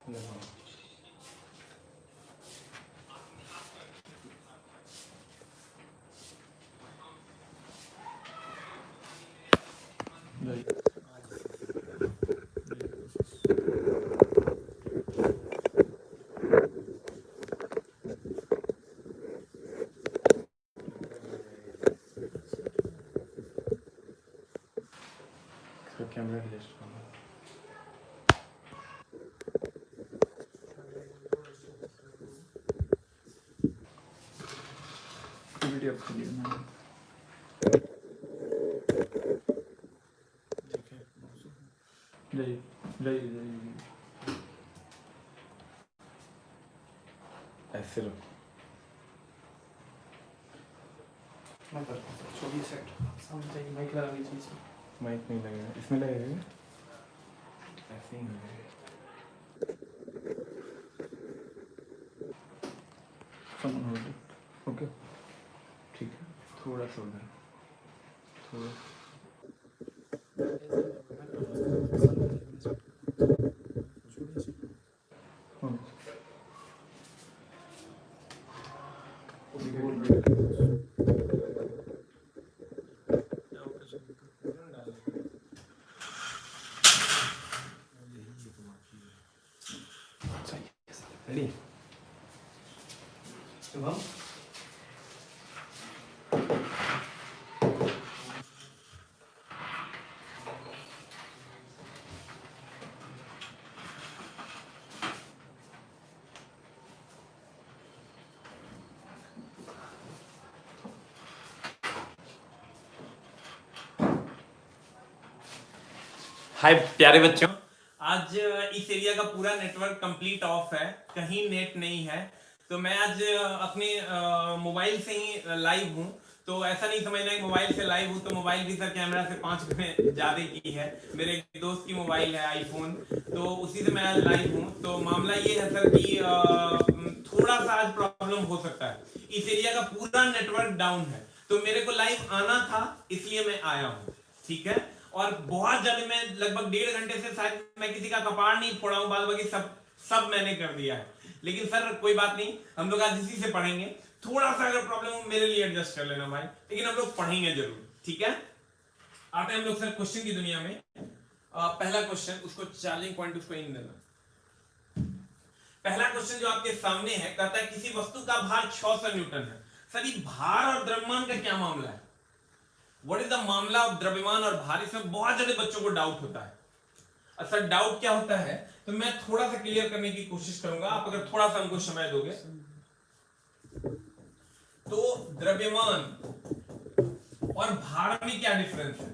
Camera adjust करना video के लिए ना ठीक है जय जय जय ऐसे लो मैं करता हूँ 24 सेट सामने चाहिए माइक लगा लीजिए इसमें माइक नहीं लगेगा इसमें लगेगा ऐसे ही लगेगा ओके ठीक है थोड़ा सा उधर थोड़ा रेडी शुभम हाय प्यारे बच्चों, आज इस एरिया का पूरा नेटवर्क कंप्लीट ऑफ है, कहीं नेट नहीं है। तो मैं आज अपने मोबाइल से ही लाइव हूँ। तो ऐसा नहीं समझना कि मोबाइल से लाइव हूँ तो मोबाइल भी सर कैमरा से 5 गुने ज्यादा की है। मेरे एक दोस्त की मोबाइल है आईफोन, तो उसी से मैं आज लाइव हूँ। तो मामला ये है सर कि थोड़ा सा आज प्रॉब्लम हो सकता है। इस एरिया का पूरा नेटवर्क डाउन है, तो मेरे को लाइव आना था इसलिए मैं आया हूँ, ठीक है। और बहुत ज्यादा मैं लगभग 1.5 घंटे से शायद मैं किसी का कपाड़ नहीं फोड़ा हूँ, बाद बाकी सब मैंने कर दिया है। लेकिन सर कोई बात नहीं, हम लोग आज इसी से पढ़ेंगे। थोड़ा सा अगर प्रॉब्लम हो मेरे लिए एडजस्ट कर लेना भाई, लेकिन हम लोग पढ़ेंगे जरूर, ठीक है। आते हैं हम लोग सर क्वेश्चन की दुनिया में। पहला क्वेश्चन, उसको चार्जिंग पॉइंट उसको इन देना। पहला क्वेश्चन जो आपके सामने है, कहता है किसी वस्तु का भार 600 न्यूटन है। सर ये भार और द्रव्यमान का क्या मामला है? व्हाट इज द मामला ऑफ द्रव्यमान और भार? इसमें बहुत ज्यादा बच्चों को डाउट होता है। सर डाउट क्या होता है तो मैं थोड़ा सा क्लियर करने की कोशिश करूंगा, आप अगर थोड़ा सा हमको समय दोगे। तो द्रव्यमान और भार में क्या डिफरेंस है?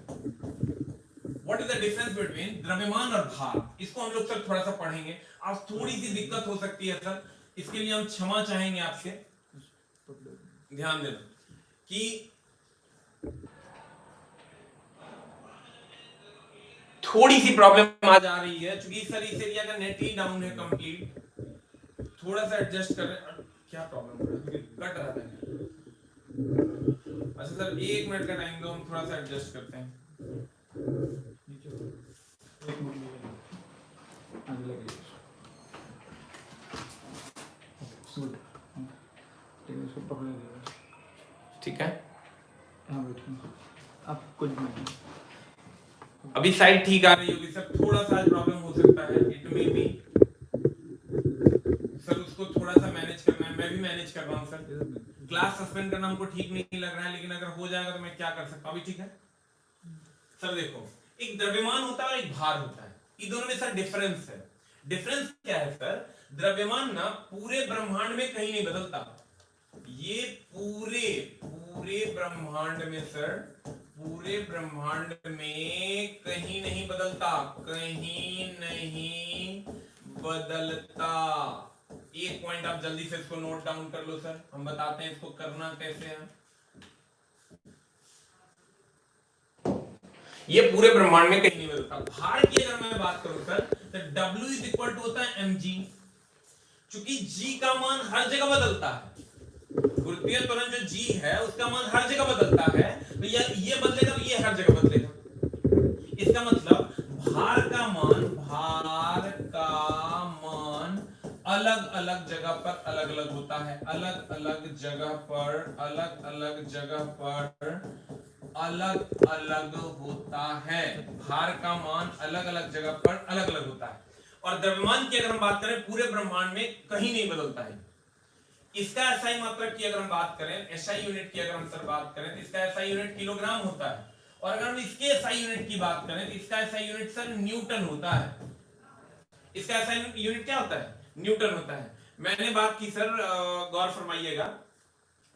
What is the difference between द्रव्यमान और भार? इसको हम लोग सर थोड़ा सा पढ़ेंगे। आज थोड़ी सी दिक्कत हो सकती है सर, इसके लिए हम क्षमा चाहेंगे आपसे। ध्यान देना कि थोड़ी सी प्रॉब्लम आज आ रही है, क्योंकि सर इस एरिया का नेट ही डाउन है कंप्लीट। थोड़ा सा एडजस्ट कर रहे हैं। क्या प्रॉब्लम हो रहा है? कट रहा था। अच्छा सर 1 मिनट का टाइम दो, हम थोड़ा सा एडजस्ट करते हैं। ठीक है, आप कुछ भी अभी साइड ठीक आ रही होगी सर। थोड़ा सा प्रॉब्लम हो सकता है, इट मे बी सर, उसको थोड़ा सा मैनेज करना है। मैं भी मैनेज कर रहा हूं सर। क्लास सस्पेंड करना हमको ठीक नहीं लग रहा है, लेकिन अगर हो जाएगा तो मैं क्या कर सकता हूं। अभी ठीक है सर। देखो, एक द्रव्यमान होता है और एक भार होता है, इन दोनों में सर डिफरेंस है। डिफरेंस क्या है सर? द्रव्यमान ना पूरे ब्रह्मांड में कहीं नहीं बदलता। ये पूरे ब्रह्मांड में सर, पूरे ब्रह्मांड में कहीं नहीं बदलता, कहीं नहीं बदलता। एक पॉइंट आप जल्दी से इसको नोट डाउन कर लो सर, हम बताते हैं इसको करना कैसे है। ये पूरे ब्रह्मांड में कहीं नहीं बदलता। भार की अगर मैं बात करूं सर, तो W इज इक्वल टू होता है mg। चूंकि g का मान हर जगह बदलता है, गुरुत्वीय त्वरण जो g है उसका मान हर जगह बदलता है, तो ये बदलेगा तो ये हर जगह बदलेगा। इसका मतलब भार का मान अलग अलग जगह पर अलग अलग होता है, अलग अलग जगह पर अलग अलग जगह पर अलग अलग होता है। भार का मान अलग अलग जगह पर अलग अलग होता है। और द्रव्यमान की अगर हम बात करें पूरे ब्रह्मांड में कहीं नहीं बदलता है। इसका एसआई मात्रक की अगर हम बात करें, एसआई यूनिट की अगर हम सर बात करें तो इसका एसआई यूनिट किलोग्राम होता है। और अगर हम इसके एसआई यूनिट की बात करें तो इसका एसआई यूनिट सर न्यूटन होता है। इसका एसआई यूनिट क्या होता है? न्यूटन होता है। मैंने बात की सर, गौर फरमाइएगा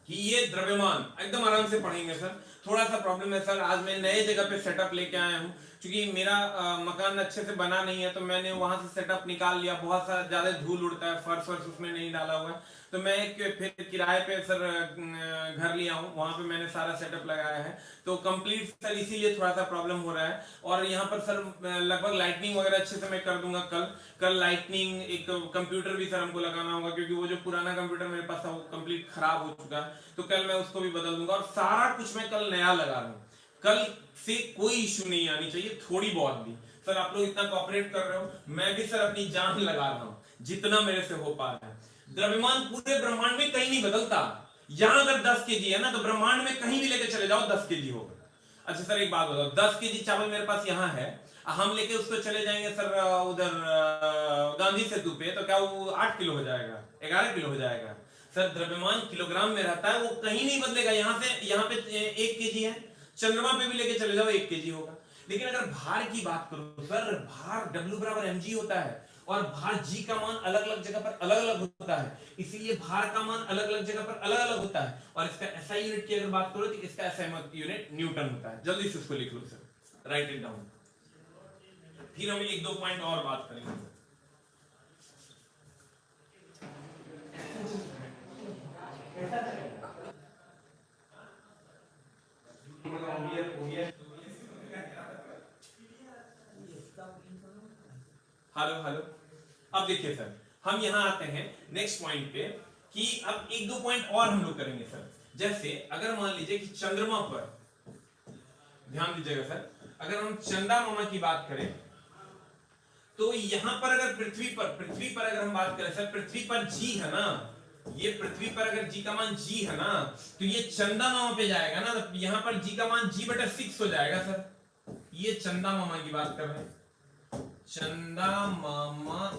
कि ये द्रव्यमान एकदम आराम से पढ़ेंगे सर। थोड़ा सा प्रॉब्लम है सर, आज मैं नए जगह पे सेटअप लेके आया हूँ क्योंकि मेरा मकान अच्छे से बना नहीं है, तो मैंने वहां से सेटअप निकाल लिया। बहुत सारा ज्यादा धूल उड़ता है, फर्श वर्श उसमें नहीं डाला हुआ है, तो मैं एक फिर किराए पे सर घर लिया हूँ, वहां पे मैंने सारा सेटअप लगाया है। तो कंप्लीट सर इसीलिए थोड़ा सा प्रॉब्लम हो रहा है। और यहाँ पर सर लगभग लाइटनिंग वगैरह अच्छे से मैं कर दूंगा कल लाइटनिंग, एक कंप्यूटर भी सर हमको लगाना होगा क्योंकि वो जो पुराना कंप्यूटर मेरे पास था वो कंप्लीट खराब हो चुका है, तो कल मैं उसको भी बदल दूंगा। और सारा कुछ मैं कल नया लगा रहा हूँ। कल से कोई इश्यू नहीं आनी चाहिए, थोड़ी बहुत भी। सर आप लोग इतना कोऑपरेट कर रहे हो, मैं भी सर अपनी जान लगा रहा हूँ जितना मेरे से हो पा रहा है। द्रव्यमान पूरे ब्रह्मांड में कहीं नहीं बदलता। यहां अगर 10 केजी है ना, तो ब्रह्मांड में कहीं भी लेके चले जाओ 10 केजी होगा। अच्छा सर एक बात बताओ, 10 केजी चावल मेरे पास यहाँ है, हम लेके उसको चले जाएंगे सर उधर गांधी सेतु पे, तो क्या वो 8 किलो हो जाएगा, 11 किलो हो जाएगा? सर द्रव्यमान किलोग्राम में रहता है, वो कहीं नहीं बदलेगा। यहाँ से यहाँ पे 1 केजी है, चंद्रमा पे भी लेके चले जाओ 1 केजी होगा। लेकिन अगर भार की बात करो सर, भार W बराबर mg होता है, और भार g का मान अलग अलग जगह पर अलग अलग होता है, इसीलिए भार का मान अलग अलग जगह पर अलग अलग होता है। और इसका एसआई यूनिट की अगर बात करो तो इसका एसआई यूनिट न्यूटन होता है। जल्दी से इसको लिख लो सर, राइट इट डाउन। फिर हम 1-2 पॉइंट और बात करेंगे। हेलो हेलो, अब देखिए सर, हम यहां आते हैं नेक्स्ट पॉइंट पे कि अब 1-2 पॉइंट और हम लोग करेंगे सर। जैसे अगर मान लीजिए कि चंद्रमा पर, ध्यान दीजिएगा सर, अगर हम चंदा मामा की बात करें तो यहां पर अगर पृथ्वी पर अगर हम बात करें सर, पृथ्वी पर जी है ना, ये पृथ्वी पर अगर जी का मान जी है ना, तो ये चंदा मामा पे जाएगा ना, तो यहां पर जी का मान g/6 हो जाएगा सर। ये चंदा मामा की बात कर रहे हैं, चंदा मामा।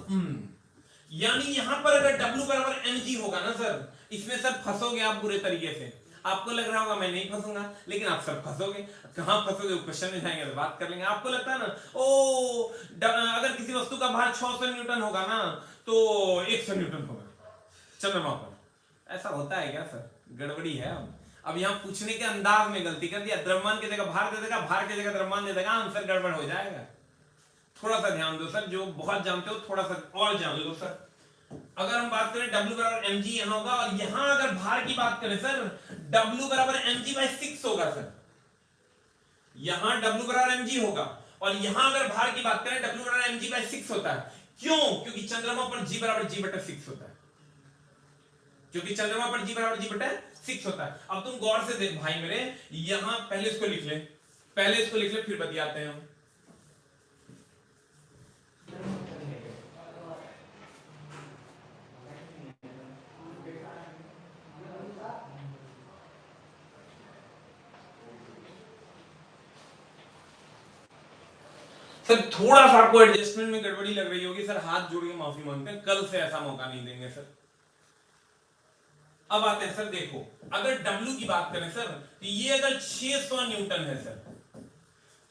यानी यहां पर अगर W बराबर mg होगा ना सर, इसमें सर फंसोगे आप बुरे तरीके से। आपको लग रहा होगा मैं नहीं फंसूंगा, लेकिन आप सब फंसोगे। कहां फंसोगे क्वेश्चन में जाएंगे तो बात कर लेंगे। आपको लगता है ना अगर किसी वस्तु का भार 600 न्यूटन होगा ना, तो 100 न्यूटन होगा चंद्रमा पर। ऐसा होता है क्या सर? गड़बड़ी है। अब यहाँ पूछने के अंदाज में गलती कर दिया, द्रव्यमान की जगह भार दे देगा, भार की जगह द्रव्यमान दे देगा, आंसर गड़बड़ हो जाएगा। थोड़ा सा ध्यान दो सर, जो बहुत जानते हो थोड़ा सा और जान लो सर। अगर हम बात करें W बराबर mg यहां होगा, और यहां अगर भार की बात करें सर, W बराबर mg/6 होगा सर। यहां W बराबर mg होगा, और यहां अगर भार की बात करें W बराबर mg/6 होता है। क्यों? क्योंकि चंद्रमा पर G बराबर g/6 होता है, क्योंकि चंद्रमा पर G बराबर g/6 होता है। अब तुम गौर से देख भाई मेरे, यहां पहले इसको लिख ले, फिर बतियाते हैं हम। सर थोड़ा सा आपको एडजस्टमेंट में गड़बड़ी लग रही होगी सर, हाथ जोड़ के माफी मांगते हैं, कल से ऐसा मौका नहीं देंगे सर। अब आते हैं सर, देखो अगर W की बात करें सर, तो ये अगर 600 न्यूटन है सर,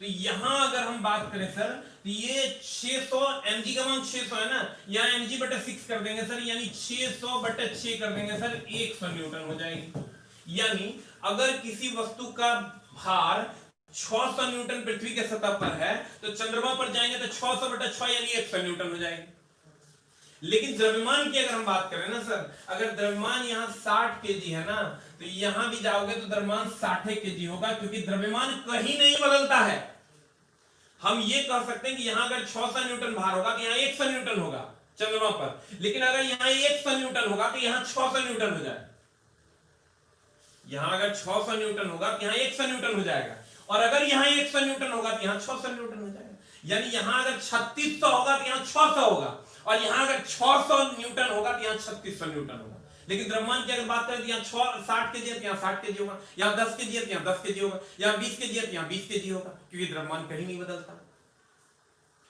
तो यहां अगर हम बात करें सर, तो ये 600 mg का मान 600 है ना, यहां mg/6 कर देंगे सर, यानी 600/6 कर देंगे सर, 100 न्यूटन हो जाएगी। यानी अगर किसी वस्तु का भार 600 न्यूटन पृथ्वी के सतह पर है, तो चंद्रमा पर जाएंगे तो 600/6 यानी 100 न्यूटन हो जाएगी। लेकिन द्रव्यमान की अगर हम बात करें ना सर, अगर द्रव्यमान यहाँ 60 केजी है ना, तो यहां भी जाओगे तो द्रव्यमान 60 केजी होगा, क्योंकि द्रव्यमान कहीं नहीं बदलता है। हम ये कह सकते हैं कि यहां अगर 600 न्यूटन भार होगा तो यहाँ 100 न्यूटन होगा चंद्रमा पर, लेकिन अगर यहाँ 100 न्यूटन होगा तो यहाँ 600 न्यूटन हो जाएगा। यहां अगर 600 न्यूटन होगा तो यहाँ 100 न्यूटन हो जाएगा, और अगर यहाँ 100 न्यूटन होगा तो यहाँ 600 न्यूटन हो जाएगा। यानी यहां अगर 3600 होगा तो यहाँ 600 होगा, और यहाँ अगर 600 न्यूटन होगा तो यहाँ 3600 न्यूटन होगा। लेकिन द्रव्यमान की अगर बात करें तो यहाँ 60 केजी है तो यहाँ 60 केजी होगा, यहाँ 10 केजी है तो यहाँ 10 केजी होगा, यहाँ 20 केजी है तो यहाँ 20 केजी होगा, क्योंकि द्रव्यमान कहीं नहीं बदलता।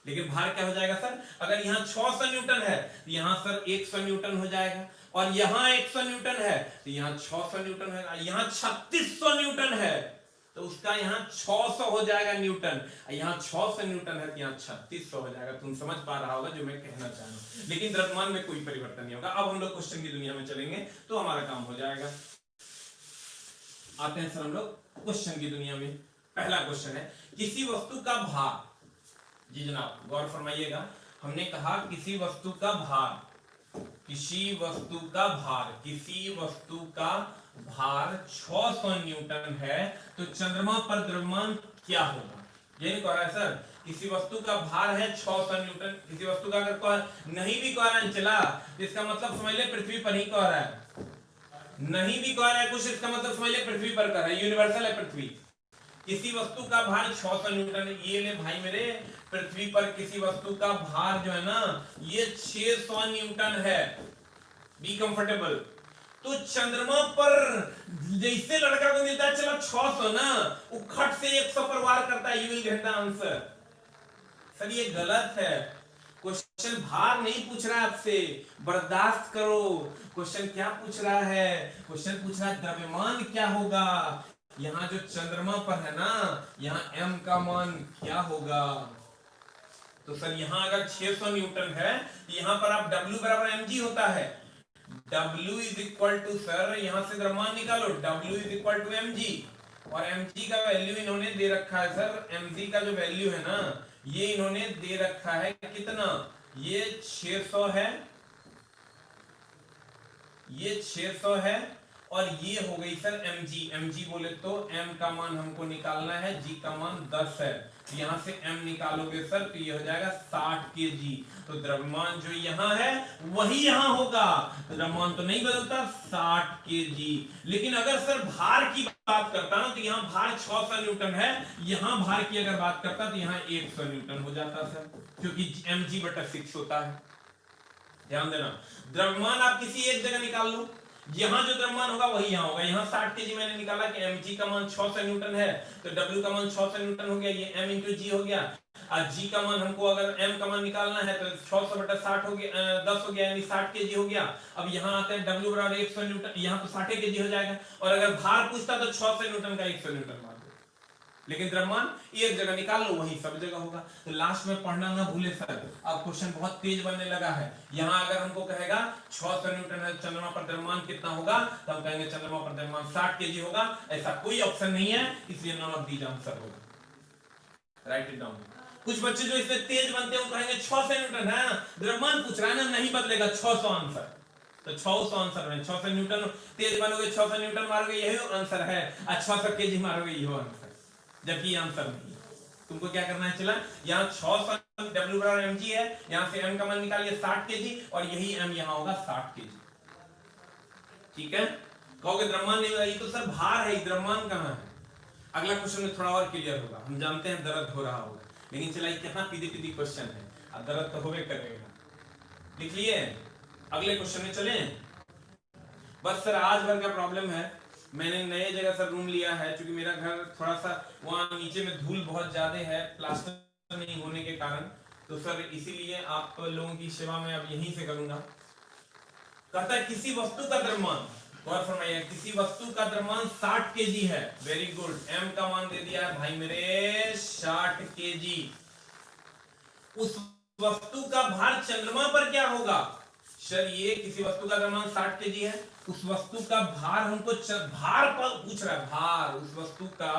लेकिन भार क्या हो जाएगा सर, अगर यहाँ 600 न्यूटन है तो यहाँ सर 100 न्यूटन हो जाएगा, और यहाँ 100 न्यूटन है तो यहाँ 600 न्यूटन है, यहाँ 3600 न्यूटन है तो उसका यहाँ 600 हो जाएगा न्यूटन, यहाँ 600 न्यूटन है तो यहाँ 3600 हो जाएगा। तुम समझ पा रहा होगा जो मैं कहना चाह रहा हूं। लेकिन द्रव्यमान में कोई परिवर्तन नहीं होगा। अब हम लोग क्वेश्चन की दुनिया में चलेंगे तो हमारा काम हो जाएगा। आते हैं सर हम लोग क्वेश्चन की दुनिया में। पहला क्वेश्चन है, किसी वस्तु का भार, जी जनाब गौर फरमाइएगा, हमने कहा किसी वस्तु का भार, किसी वस्तु का भार, किसी वस्तु का भार 600 न्यूटन है तो चंद्रमा पर द्रव्यमान क्या होगा। ये नहीं कह रहा है सर, किसी वस्तु का भार है 600 न्यूटन, किसी वस्तु का अगर नहीं भी कह रहा है चला, इसका मतलब समझ ले पृथ्वी पर ही कह रहा है, नहीं भी कह रहा है कुछ, इसका मतलब समझ ले पृथ्वी पर कह रहा है, यूनिवर्सल है पृथ्वी। किसी वस्तु का भार 600 न्यूटन है, ये ले भाई मेरे, पृथ्वी पर किसी वस्तु का भार जो है ना ये 600 न्यूटन है, बी कंफर्टेबल। तो चंद्रमा पर जैसे लड़का को मिलता है चलो 600 ना, वो खट से 100 पर वार करता है, you will get the answer. Sir ये गलत है, क्वेश्चन भार नहीं पूछ रहा है आपसे, बर्दाश्त करो। क्वेश्चन क्या पूछ रहा है, क्वेश्चन पूछ रहा है द्रव्यमान क्या होगा। यहाँ जो चंद्रमा पर है ना, यहाँ m का मान क्या होगा। तो सर यहाँ अगर 600 न्यूटन है, यहाँ पर आप W बराबर mg होता है, W is equal to, sir यहाँ से द्रव्यमान निकालो, W is equal to mg, और mg का वैल्यू इन्होंने दे रखा है सर, mg का जो वैल्यू है ना ये इन्होंने दे रखा है कितना, ये 600 है, ये 600 है, और ये हो गई सर mg। mg बोले तो m का मान हमको निकालना है, g का मान 10 है, तो यहां से m निकालोगे सर तो ये हो जाएगा 60 kg। तो द्रव्यमान जो यहाँ है वही यहाँ होगा, द्रव्यमान तो नहीं बदलता, 60 kg। लेकिन अगर सर भार की बात करता ना तो यहाँ भार 600 न्यूटन है, यहाँ भार की अगर बात करता तो यहाँ 100 न्यूटन हो जाता सर, क्योंकि mg/6 होता है। ध्यान देना, द्रव्यमान आप किसी एक जगह निकाल लो, यहाँ जो द्रव्यमान होगा वही यहाँ होगा। यहाँ 60 केजी मैंने निकाला कि mg का मान 600 न्यूटन है, तो w का मान 600 न्यूटन हो गया, ये m इंटू g हो गया। और g का मान हमको अगर m का मान निकालना है तो 600/60 हो गया, 10 हो गया, यानी 60 केजी हो गया। अब यहाँ आते हैं w बराबर 100 न्यूटन, यहाँ तो 60 केजी हो जाएगा, और अगर भार पूछता तो 600 न्यूटन का 100 न्यूटन मान दो। लेकिन द्रव्यमान एक जगह निकाल लो, वही सब जगह होगा। तो लास्ट में पढ़ना ना भूले सर, अब क्वेश्चन बहुत तेज बनने लगा है। यहाँ अगर हमको कहेगा 600 न्यूटन है, चंद्रमा पर द्रव्यमान कितना होगा, तो हम कहेंगे चंद्रमा पर द्रव्यमान 60 केजी होगा। ऐसा कोई ऑप्शन नहीं है, इसलिए नॉन ऑफ दीज आंसर होगा। Right it down. कुछ बच्चे जो इसमें तेज बनते हैं वो कहेंगे 600 न्यूटन है, द्रव्यमान पूछ रहा है ना, नहीं बदलेगा, 600 आंसर। तो 600 आंसर है, 600 न्यूटन तेज बनोगे, 600 न्यूटन मारोगे, यही आंसर है, और 600 केजी मारोगे, यही आंसर, जबकि आंसर नहीं है। तुमको क्या करना है, चला यहाँ 600 w बराबर mg है, यहाँ से m का मान निकालिए 60 केजी, और यही m यहाँ होगा 60 केजी। ठीक है, कहोगे द्रव्यमान नहीं होगा, ये तो सर भार है, द्रव्यमान कहाँ है। अगला क्वेश्चन में थोड़ा और क्लियर होगा, हम जानते हैं दर्द हो रहा होगा, लेकिन चला कितना पीदी पीदी क्वेश्चन है, अब दर्द तो होवे करेगा। लिख लिए, अगले क्वेश्चन में चले। बस सर आज भर का प्रॉब्लम है, मैंने नए जगह सर रूम लिया है, क्योंकि मेरा घर थोड़ा सा वहाँ नीचे में धूल बहुत ज्यादा है, प्लास्टर नहीं होने के कारण, तो सर इसीलिए आप लोगों की सेवा में अब यहीं से करूंगा। कहता है किसी वस्तु का द्रव्यमान, गौर फरमाइए, किसी वस्तु का द्रव्यमान 60 केजी है। वेरी गुड, m का मान दे दिया है भाई मेरे 60 केजी। उस वस्तु का भार चंद्रमा पर क्या होगा। सर ये किसी वस्तु का द्रव्यमान 60 केजी है, उस वस्तु का भार हमको भार पर पूछ रहा है, भार, उस वस्तु का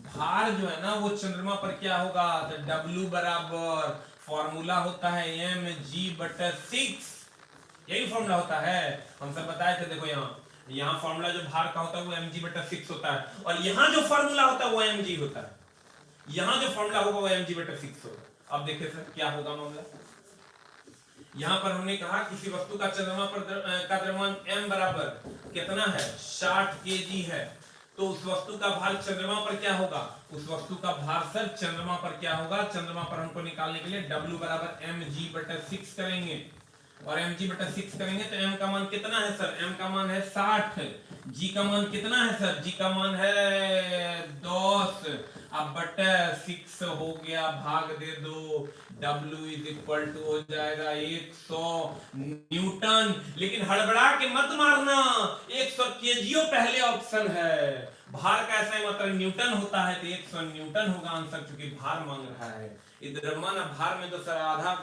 भार जो है ना वो चंद्रमा पर क्या होगा। तो W बराबर फॉर्मूला होता है mg/6, यही फॉर्मूला होता है, हम सब बताए थे। देखो यहाँ फॉर्मूला जो भार का होता है वो mg/6 होता है, और यहाँ जो फॉर्मूला होता है वो mg होता है, यहाँ जो फॉर्मूला होगा वो mg/6 होगा। अब देखिए सर क्या होगा मामला। यहाँ पर हमने कहा किसी वस्तु का चंद्रमा पर का द्रव्यमान m बराबर कितना है 60 केजी है, तो उस वस्तु का भार चंद्रमा पर क्या होगा, उस वस्तु का भार सर चंद्रमा पर क्या होगा, चंद्रमा पर हमको निकालने के लिए W बराबर mg/6 करेंगे, और mg/6 करेंगे तो m का मान कितना है सर, m का मान है 60, g का मान कितना है सर, g का मान है 10, अब बटे 6 हो गया, भाग दे दो, W इज इक्वल टू हो जाएगा 100 न्यूटन। लेकिन हड़बड़ा के मत मारना, 100 केजीओ पहले ऑप्शन है, भार का ऐसा ही मतलब न्यूटन होता है, तो 100 न्यूटन होगा आंसर, क्योंकि भार मांग रहा है। इधर माना भार में तो सर आधा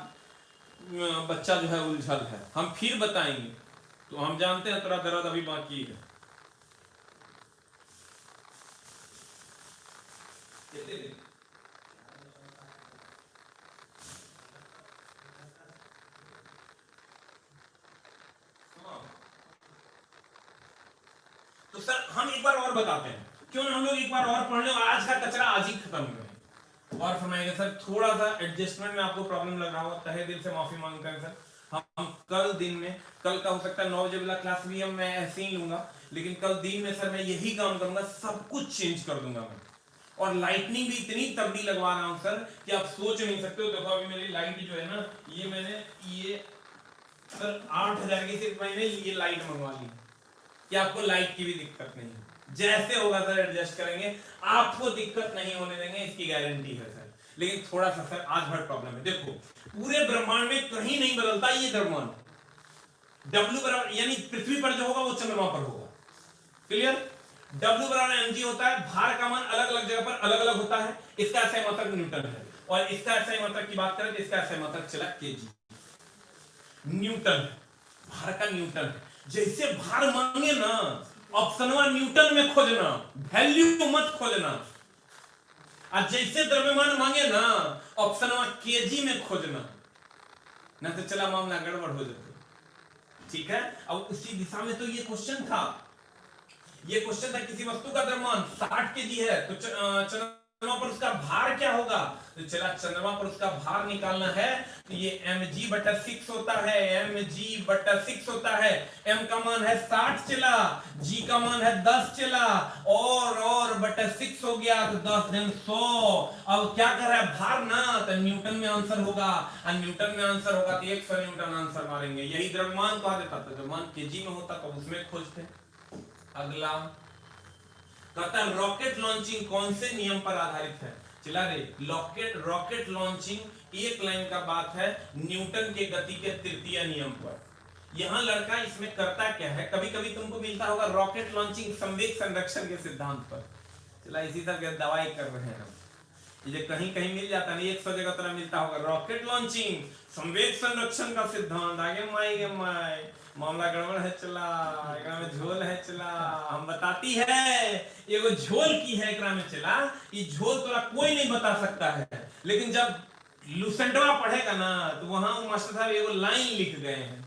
बच्चा जो है उलझल है, हम फिर बताएंगे, तो हम जानते हैं थोड़ा दर्द अभी बाकी है। तो सर हम एक बार और बताते हैं, क्यों ना हम लोग एक बार और पढ़ लें, और आज का कचरा आज ही खत्म करें। और फरमाइएगा सर, थोड़ा सा एडजस्टमेंट में आपको प्रॉब्लम लग रहा होगा, तहे दिल से माफी मांगते हैं सर। हम कल दिन में, कल का हो सकता है 9 बजे वाला क्लास भी मैं ऐसे ही लूंगा, लेकिन कल दिन में सर मैं यही काम करूंगा, सब कुछ चेंज कर दूंगा मैं, और लाइटनिंग भी इतनी तगड़ी लगवा रहा हूं सर कि आप सोच नहीं सकते हो। देखो अभी मेरी लाइट जो है ना, ये मैंने ये सर 8000 की सिर्फ मैंने ये लाइट मंगवा ली, कि आपको लाइट की भी दिक्कत नहीं है, जैसे होगा सर एडजस्ट करेंगे, आपको दिक्कत नहीं होने देंगे, इसकी गारंटी है सर। लेकिन थोड़ा सा सर आज भर प्रॉब्लम है, देखो पूरे ब्रह्मांड में कहीं नहीं बदलता ये द्रव्यमान, W बराबर यानी पृथ्वी पर जो होगा वो चंद्रमा पर होगा, क्लियर। W बराबर mg होता है, भार का मान अलग अलग जगह पर अलग अलग होता है, इसका ऐसा मात्रक न्यूटन है, और इसका ऐसा मात्रक की बात करें तो इसका ऐसा मात्रक चला केजी, न्यूटन, भार का न्यूटन है। जैसे भार मांगे ना, ऑप्शनवा न्यूटन में खोजना, वैल्यू मत खोजना, और जैसे द्रव्यमान मांगे ना, ऑप्शनवा केजी में खोजना, ना तो चला मामला गड़बड़ हो जाता, ठीक है। अब उसी दिशा में तो ये क्वेश्चन था, ये क्वेश्चन था किसी वस्तु का द्रव्यमान 60 केजी है, तो चंद्रमा पर उसका भार क्या होगा, तो चला चंद्रमा पर उसका भार निकालना है, तो ये mg/6 होता है, mg/6 होता है, m का मान है 60 चला, g का मान है 10 चला, और बटा 6 हो गया, तो 10 दिन 100। अब क्या कर रहा है, भार ना, तो न्यूटन में आंसर होगा, और न्यूटन में आंसर होगा तो 100 न्यूटन आंसर मारेंगे, यही द्रव्यमान कहा देता था, द्रव्यमान केजी में होता तो उसमें खोजते। अगला कहता है रॉकेट लॉन्चिंग कौन से नियम पर आधारित है, चला रे, रॉकेट लॉन्चिंग एक लाइन का बात है न्यूटन के गति के तृतीय नियम पर। यहां लड़का इसमें करता क्या है, कभी कभी तुमको मिलता होगा रॉकेट लॉन्चिंग संवेग संरक्षण के सिद्धांत पर, चला इसी तरह दवाई कर रहे हैं हम, ये कहीं कहीं मिल जाता नहीं, 100 जगह तरह मिलता होगा रॉकेट लॉन्चिंग संवेग संरक्षण का सिद्धांत, आगे माई मामला गड़बड़ है, चला एकरा में झोल है, चला हम बताती है, एगो झोल की है एकरा में, चला ये झोल तोरा कोई नहीं बता सकता है, लेकिन जब लुसेंटवा पढ़ेगा ना, तो वहां मास्टर साहब एगो लाइन लिख गए हैं,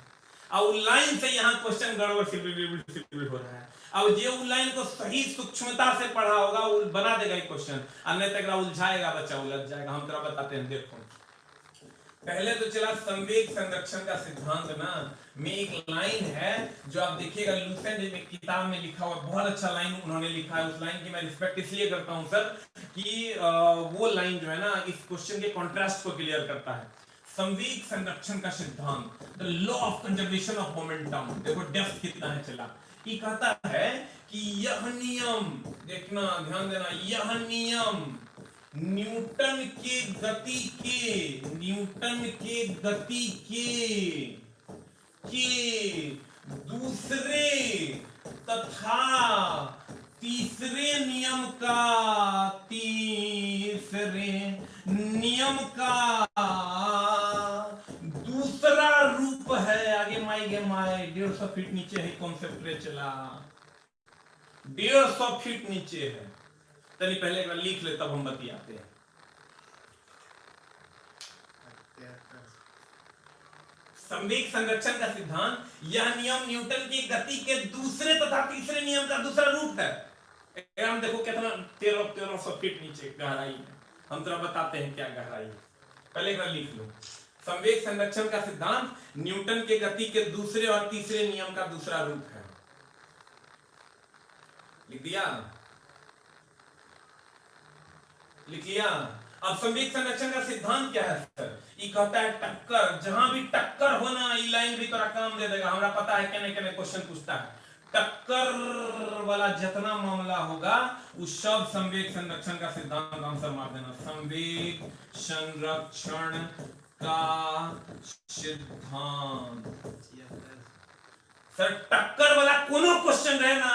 और लाइन से यहाँ क्वेश्चन गड़बड़ सिर्फ हो रहा है, अब जो लाइन को सही सूक्ष्मता से पढ़ा होगा वो बना देगा क्वेश्चन, अन्य तक उलझाएगा बच्चा, उलझ जाएगा। हम तेरा बताते हैं, देखो पहले तो चला संवेग संरक्षण का सिद्धांत ना में एक लाइन है जो आप देखिएगा लुसेंट में किताब में लिखा हुआ, बहुत अच्छा लाइन उन्होंने लिखा है, उस लाइन की मैं रिस्पेक्ट इसलिए करता हूं सर कि वो लाइन जो है ना इस क्वेश्चन के कॉन्ट्रास्ट को क्लियर करता है। संवेग संरक्षण का सिद्धांत, the law of conservation of momentum, देखो डेप्थ कितना है, चला ये कहता है कि यह नियम, देखना ध्यान देना, यह नियम न्यूटन के गति के दूसरे तथा तीसरे नियम का दूसरा रूप है। आगे माई 150 फीट नीचे है कॉन्सेप्ट रे, चला 150 फीट नीचे है, चलिए पहले एक बार लिख ले तब हम बतियाते हैं। संवेग संरक्षण का सिद्धांत, यह नियम न्यूटन की गति के दूसरे तथा तीसरे नियम का दूसरा रूप है। हम देखो कितना 1300 फीट नीचे गहराई है, हम तेरा बताते हैं क्या गहराई है, पहले एक बार लिख लो। संवेग संरक्षण का सिद्धांत न्यूटन के गति के दूसरे और तीसरे नियम का दूसरा रूप है, लिख दिया। लिख लिया। अब संवेग संरक्षण का सिद्धांत क्या है सर? ये कहता है टक्कर, जहां भी टक्कर होना ये लाइन भी तोरा काम दे देगा। हमरा पता है केने केने क्वेश्चन पूछता है, टक्कर वाला जितना मामला होगा उस सब संवेग संरक्षण का सिद्धांत आंसर मार देना। संवेग संरक्षण का सिद्धांत सर, टक्कर वाला कोनो क्वेश्चन रहे ना,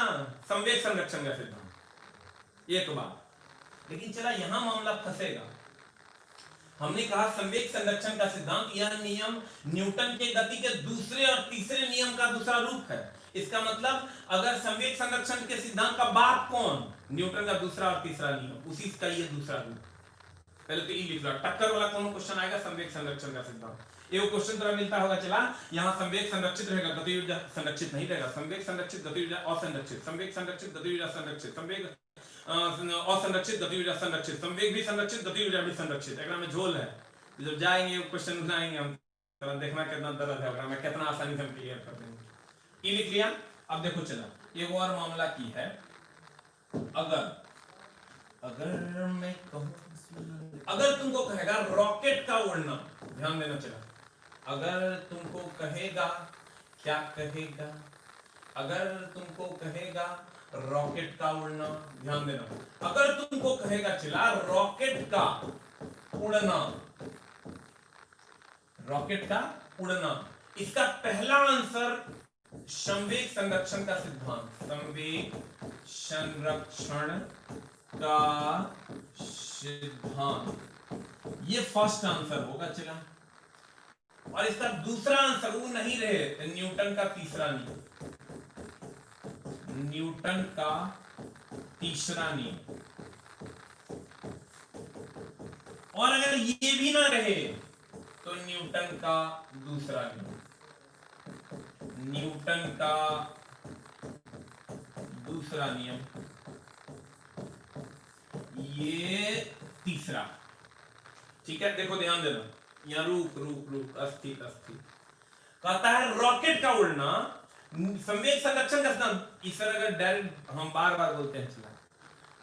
संवेग संरक्षण का सिद्धांत एक बात। लेकिन चला यहां मामला फंसेगा। हमने कहा संवेग संरक्षण का सिद्धांत यह नियम न्यूटन के गति के दूसरे और तीसरे नियम का दूसरा रूप है। इसका मतलब अगर संवेग संरक्षण के सिद्धांत का बाप कौन? न्यूटन का दूसरा और तीसरा नियम, उसी का ये दूसरा रूप। पहले तो ये लिख लो, टक्कर वाला कौन क्वेश्चन आएगा? संवेग संरक्षण का सिद्धांत। एक क्वेश्चन तरह मिलता होगा, चला यहाँ संवेग संरक्षित रहेगा, गति ऊर्जा संरक्षित नहीं रहेगा। संवेग संरक्षित, गति ऊर्जा असंरक्षित, संवेग संरक्षित, गति ऊर्जा संरक्षित, संवेग असंरक्षित, गति ऊर्जा संरक्षित, संवेग भी संरक्षित, गति ऊर्जा भी संरक्षित। एकरा में झोल है। जब जाएंगे क्वेश्चन उठाएंगे हम, तो देखना कितना दर्द है, एकरा में कितना आसानी से हम क्लियर कर देंगे। ये लिख लिया। अब देखो चला एक और मामला की है। अगर मैं कहूं, अगर तुमको कहेगा रॉकेट का उड़ना, ध्यान देना चला, अगर तुमको कहेगा, क्या कहेगा? अगर तुमको कहेगा रॉकेट का उड़ना, ध्यान देना, अगर तुमको कहेगा चला रॉकेट का उड़ना, रॉकेट का उड़ना, इसका पहला आंसर संवेग संरक्षण का सिद्धांत, संवेग संरक्षण का सिद्धांत, ये फर्स्ट आंसर होगा चला। और इसका दूसरा आंसर वो नहीं रहे, न्यूटन का तीसरा नियम, न्यूटन का तीसरा नियम। और अगर ये भी ना रहे तो न्यूटन का दूसरा नियम, न्यूटन का दूसरा नियम, ये तीसरा। ठीक है, देखो ध्यान देना, यहाँ रुक रुक रुक, अस्थिर अस्थिर। कहता है रॉकेट का उड़ना संवेग संरक्षण का सिद्धांत। इस तरह अगर डायरेक्ट हम बार बार बोलते हैं चला,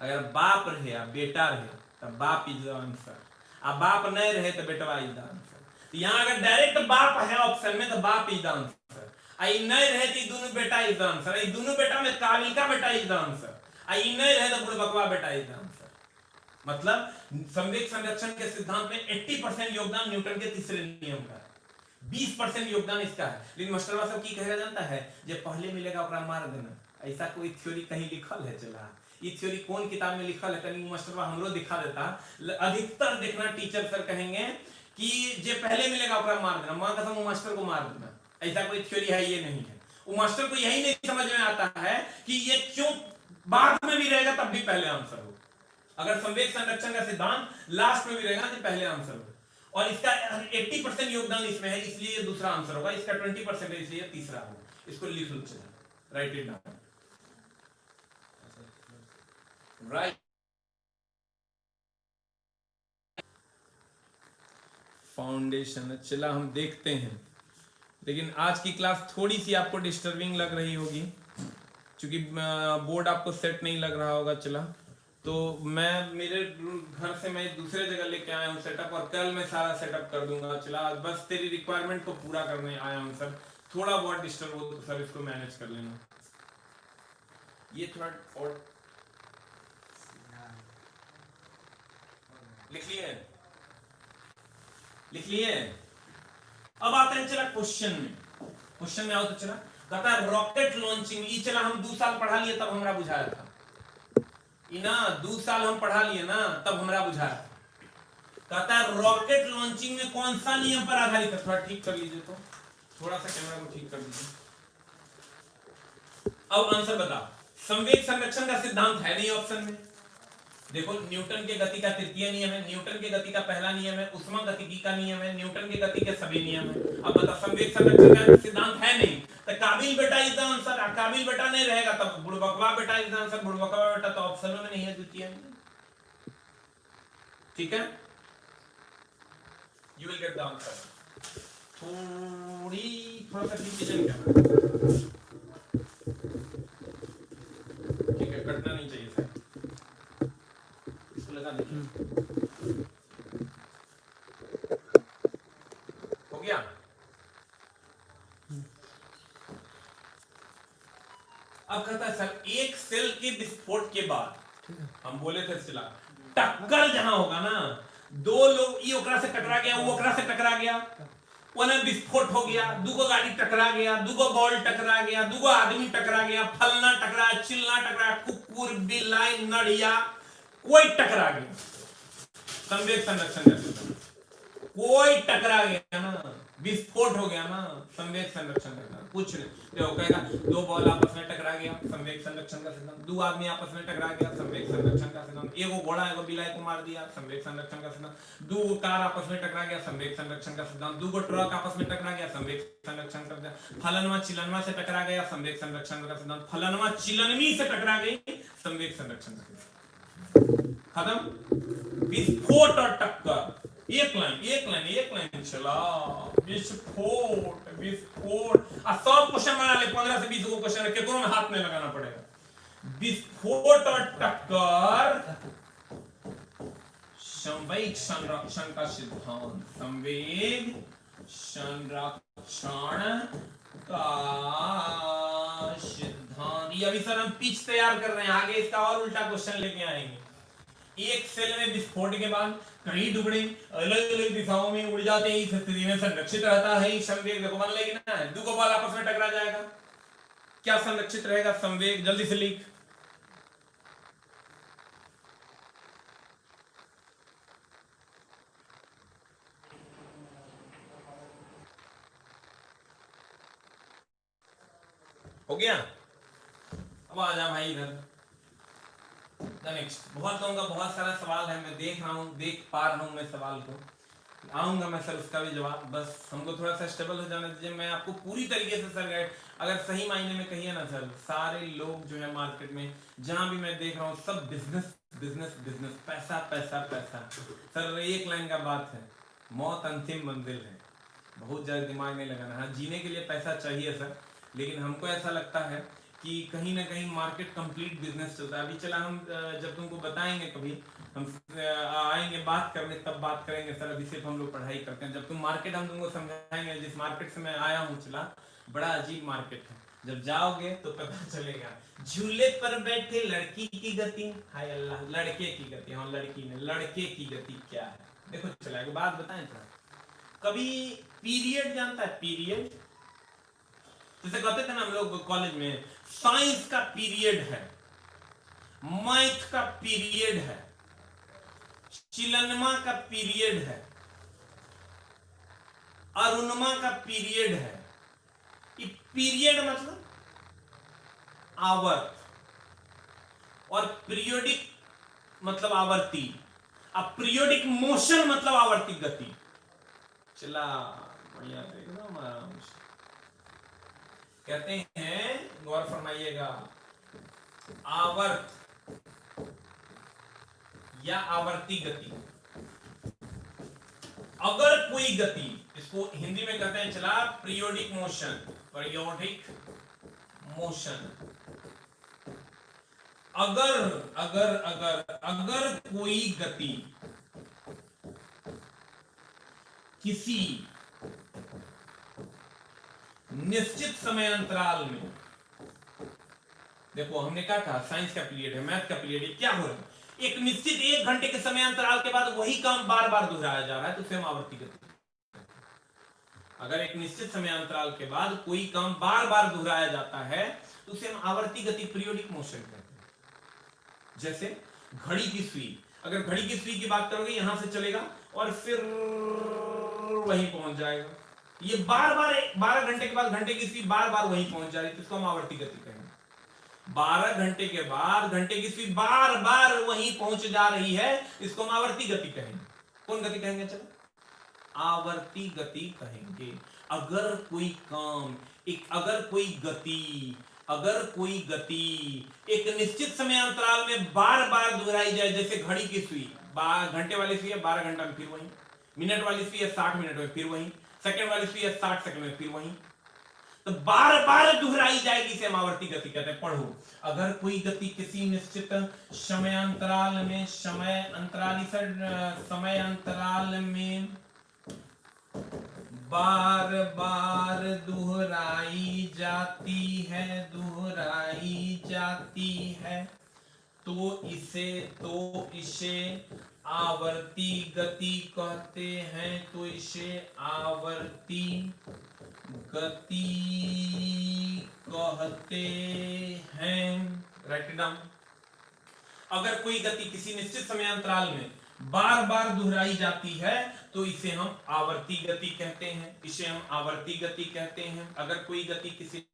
अगर बाप रहे या बेटा रहे तो बाप इज द आंसर, अब बाप नहीं रहे तो बेटवा इज द आंसर। यहाँ अगर डायरेक्ट बाप है ऑप्शन में तो बाप इज द आंसर, आई नहीं रहे तो दोनों बेटा इज द आंसर, आई दोनों बेटा में काबिल का बेटा इज द आंसर, आई नहीं रहे तो बुढ़बकवा बेटा इज द आंसर। मतलब संवेग संरक्षण के सिद्धांत में 80% योगदान न्यूटन के तीसरे नियम का है, 20% योगदान इसका है। लेकिन मास्टरवा सब की कहेगा जानता है, जो पहले मिलेगा ओकरा मार देना। ऐसा कोई थ्योरी कहीं लिखल है चला? ये थ्योरी कौन किताब में लिखल है? कहीं मास्टरवा हमरो दिखा देता। अधिकतर देखना टीचर सर कहेंगे कि जे पहले मिलेगा ओकरा मार देना, मां कसम मास्टर को मार देना। ऐसा कोई थ्योरी है ये नहीं है। वो मास्टर को यही नहीं समझ में आता है कि ये क्यों बाद में भी रहेगा तब भी पहले आंसर हो। अगर संवेग संरक्षण का सिद्धांत लास्ट में भी रहेगा तो पहले आंसर हो, और इसका 80% योगदान इसमें है इसलिए ये दूसरा आंसर होगा, इसका 20% है इसलिए तीसरा होगा। इसको लिख लो चला, right it down, right. Foundation चला हम देखते हैं, लेकिन आज की क्लास थोड़ी सी आपको डिस्टर्बिंग लग रही होगी क्योंकि बोर्ड आपको सेट नहीं लग रहा होगा चला। तो मैं मेरे घर से मैं दूसरे जगह लेके आया हूँ सेटअप, और कल मैं सारा सेटअप कर दूंगा चला। बस तेरी रिक्वायरमेंट को पूरा करने आया हूँ सर। थोड़ा बहुत डिस्टर्ब हो तो सर इसको मैनेज कर लेना। ये थोड़ा और लिख लिए, लिख लिए। अब आते हैं चला क्वेश्चन में। क्वेश्चन में आओ तो चला, कहता है रॉकेट लॉन्चिंग। ये चला हम 2 साल पढ़ा लिए तब हमरा बुझाया था, ना 2 साल हम पढ़ा लिए ना तब हमरा बुझाया। कहता है रॉकेट लॉन्चिंग में कौन सा नियम पर आधारित है? थोड़ा ठीक कर लीजिए, तो थोड़ा सा कैमरा को ठीक कर दीजिए। अब आंसर बता। संवेग संरक्षण का सिद्धांत है नहीं ऑप्शन में। देखो न्यूटन के गति का तृतीय नियम है, न्यूटन के गति का पहला नियम है, उष्मागतिकी का नियम है, न्यूटन के गति के सभी नियम है। अब बता संवेग संरक्षण का सिद्धांत है नहीं तो काबिल बेटा इज द आंसर। काबिल बेटा नहीं रहेगा तब बुड़बकवा बेटा इज द आंसर। बुड़बकवा बेटा तो ऑप्शन में नहीं है द्वितीय में। ठीक है, you will get the answer. थोड़ा सा डिसीजन क्या, ठीक है, कटना नहीं चाहिए सर, इसको लगा देखिए। अब कहता है सर एक सेल के विस्फोट के बाद हम बोले थे चला टक्कर जहां होगा ना, दो लोग ये ओकरा से टकरा गया, वो ओकरा से टकरा गया, ओने विस्फोट हो गया, दूगो गाड़ी टकरा गया, दूगो बॉल टकरा गया, दूगो आदमी टकरा गया, फलना टकरा, चिलना टकरा, कुकुर बिलाई नड़िया कोई टकरा गया, संवेग संरक्षण जैसे कोई टकरा गया ना, विस्फोट हो गया ना, संवेग संरक्षण करना कुछ नहीं। तो कहेगा दो बॉल आपस में टकरा गया, संवेग संरक्षण का सिद्धांत, दो आदमी आपस में टकरा गया, संवेग संरक्षण का सिद्धांत, एगो घोड़ा एगो बिलाई को मार दिया, संवेग संरक्षण का सिद्धांत, दो कार आपस में टकरा गया, संवेग संरक्षण का सिद्धांत, दो ट्रक आपस में टकरा गया, संवेग संरक्षण कर दिया, फलनवा चिलनवा से टकरा गया, संवेग संरक्षण का सिद्धांत, फलनवा चिलनवी से टकरा गई, संवेग संरक्षण का सिद्धांत खत्म। विस्फोट और टक्कर एक लाइन चला, विस्फोट विस्फोट और 100 क्वेश्चन बना ले, 15 से 20 को क्वेश्चन है, केकरो में हाथ नहीं लगाना पड़ेगा। विस्फोट और टक्कर, संवेग संरक्षण का सिद्धांत, संवेग संरक्षण का सिद्धांत। ये अभी सर हम पिच तैयार कर रहे हैं, आगे इसका और उल्टा क्वेश्चन लेके आएंगे। एक सेल में विस्फोट के बाद कई टुकड़े अलग अलग दिशाओं में उड़ जाते हैं, इस स्थिति में संरक्षित रहता है संवेग। देखो मान लेगी ना, दो बॉल आपस में टकरा जाएगा, क्या संरक्षित रहेगा? संवेग। जल्दी से लिख। हो गया? अब आ जा भाई इधर। नेक्स्ट, बहुत लोगों का बहुत सारा सवाल है, मैं देख रहा हूँ, देख पा रहा हूँ मैं सवाल को, आऊंगा मैं सर उसका भी जवाब। बस हमको थोड़ा सा स्टेबल हो जाना दीजिए, मैं आपको पूरी तरीके से सर गाइड, अगर सही मायने में कहिए ना सर, सारे लोग जो है मार्केट में जहां भी मैं देख रहा हूँ सब बिजनेस बिजनेस बिजनेस, पैसा पैसा पैसा। सर एक लाइन का बात है, मौत अंतिम मंजिल है, बहुत ज्यादा दिमाग नहीं लगाना। हाँ जीने के लिए पैसा चाहिए सर, लेकिन हमको ऐसा लगता है कि कहीं ना कहीं मार्केट कंप्लीट बिजनेस चलता है। अभी चला हम जब तुमको बताएंगे, कभी हम आएंगे बात करने तब बात करेंगे सर, अभी सिर्फ हम लोग पढ़ाई करते हैं। जब तुम मार्केट हम तुमको समझाएंगे, जिस मार्केट से मैं आया हूँ चला, बड़ा अजीब मार्केट है, जब जाओगे तो पता चलेगा। झूले पर बैठे लड़की की गति, हाय अल्लाह, लड़के की गति, हाँ लड़की ने, लड़के की गति क्या है देखो। चला एक बात बताएं सर, कभी पीरियड जानता है? पीरियड जैसे कहते थे ना हम लोग कॉलेज में, साइंस का पीरियड है, मैथ का पीरियड है, चिलनमा का पीरियड है, अरुणमा का पीरियड है। ये पीरियड मतलब आवर्त, और पीरियोडिक मतलब आवर्ती, अब पीरियोडिक मोशन मतलब आवर्ती गति। चला बढ़िया एकदम आराम से कहते हैं, गौर फरमाइएगा, आवर्त या आवर्ती गति। अगर कोई गति, इसको हिंदी में कहते हैं चला पीरियोडिक मोशन, पीरियोडिक मोशन। अगर अगर अगर अगर कोई गति किसी निश्चित समय अंतराल में, देखो हमने क्या कहा, साइंस का पीरियड है, मैथ का पीरियड है, क्या हो रहा है, एक निश्चित 1 घंटे के समय अंतराल के बाद वही काम बार बार दोहराया जा रहा है, तो उसे हम आवर्ती गति। अगर एक निश्चित समय अंतराल के बाद कोई काम बार बार दोहराया जाता है तो उसे हम आवर्ती गति, पीरियोडिक मोशन कहते हैं। जैसे घड़ी की सुई, अगर घड़ी की सुई की बात करोगे, यहां से चलेगा और फिर वहीं पहुंच जाएगा, ये बार बार 12 घंटे के बाद घंटे की सुई बार बार वहीं पहुंच जा रही है, तो इसको हम आवर्ती गति कहेंगे। 12 घंटे के बाद घंटे की सुई बार बार वहीं पहुंच जा रही है, इसको हम आवर्ती गति कहेंगे। कौन गति कहेंगे? चलो आवर्ती गति कहेंगे। अगर कोई काम, अगर कोई गति एक निश्चित समय अंतराल में बार बार दोहराई जाए, जैसे घड़ी की सुई, घंटे वाली सुई है 12 घंटा में फिर वहीं, मिनट वाली सुई है 60 मिनट में फिर वहीं, सेकंड वाली सुई है 60 सेकंड में फिर वहीं, तो बार बार दोहराई जाएगी, इसे हम आवर्ती गति कहते हैं। पढ़ो, अगर कोई गति किसी निश्चित समय अंतराल में बार बार दोहराई जाती है, दोहराई जाती है, तो इसे आवर्ती गति कहते हैं, तो इसे आवर्ती गति कहते हैं। Write down. अगर कोई गति किसी निश्चित समयांतराल में बार बार दोहराई जाती है तो इसे हम आवर्ती गति कहते हैं, इसे हम आवर्ती गति कहते हैं। अगर कोई गति किसी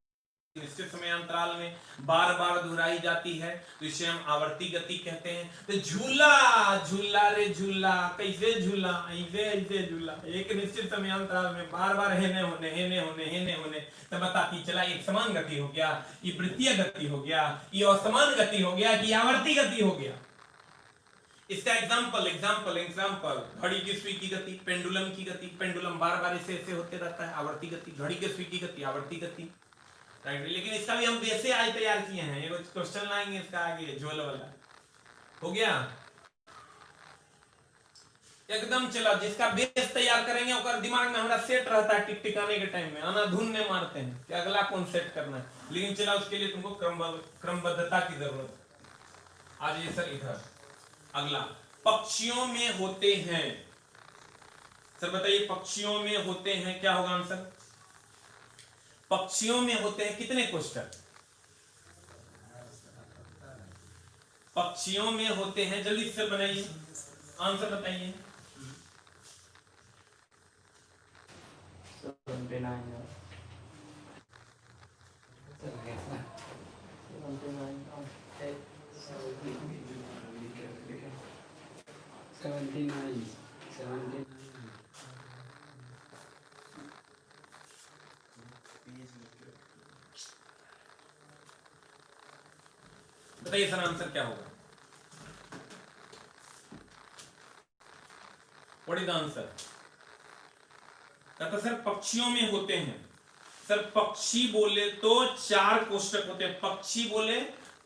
निश्चित समयांतराल में बार बार दोहराई जाती है तो इसे हम आवर्ती गति कहते हैं। तो झूला, झूला रे झूला, कैसे झूला, ऐसे ऐसे झूला, एक निश्चित समयांतराल में बार बार हेने होने हेने होने हेने होने, तो बताती चला एक समान गति हो गया, ये वृत्तीय गति हो गया, ये असमान गति हो गया कि आवर्ती गति हो गया। इसका एग्जाम्पल एग्जाम्पल एग्जाम्पल घड़ी की सुई की गति, पेंडुलम की गति, पेंडुलम बार बार ऐसे ऐसे होते रहता है, आवर्ती गति। घड़ी की सुई की गति आवर्ती गति। राइट, लेकिन इसका भी हम बेसे आज तैयार किए हैं, ये क्वेश्चन लाएंगे इसका आगे झोल वाला। हो गया एकदम। चला जिसका बेस तैयार करेंगे और दिमाग में हमारा सेट रहता है, टिक टिकाने के टाइम में अनाधुन में मारते हैं कि अगला कौन सेट करना है, लेकिन चला उसके लिए तुमको क्रमबद्धता की जरूरत है। आज ये सर इधर अगला पक्षियों में होते हैं। सर बताइए पक्षियों में होते हैं, क्या होगा आंसर? पक्षियों में होते हैं कितने कोष्ठक? पक्षियों में होते हैं, जल्दी से बनाइए आंसर बताइए। 79 बताइए सर आंसर क्या होगा? What is the answer? कहता सर पक्षियों में होते हैं। सर पक्षी बोले तो 4 कोष्ठक होते हैं। पक्षी बोले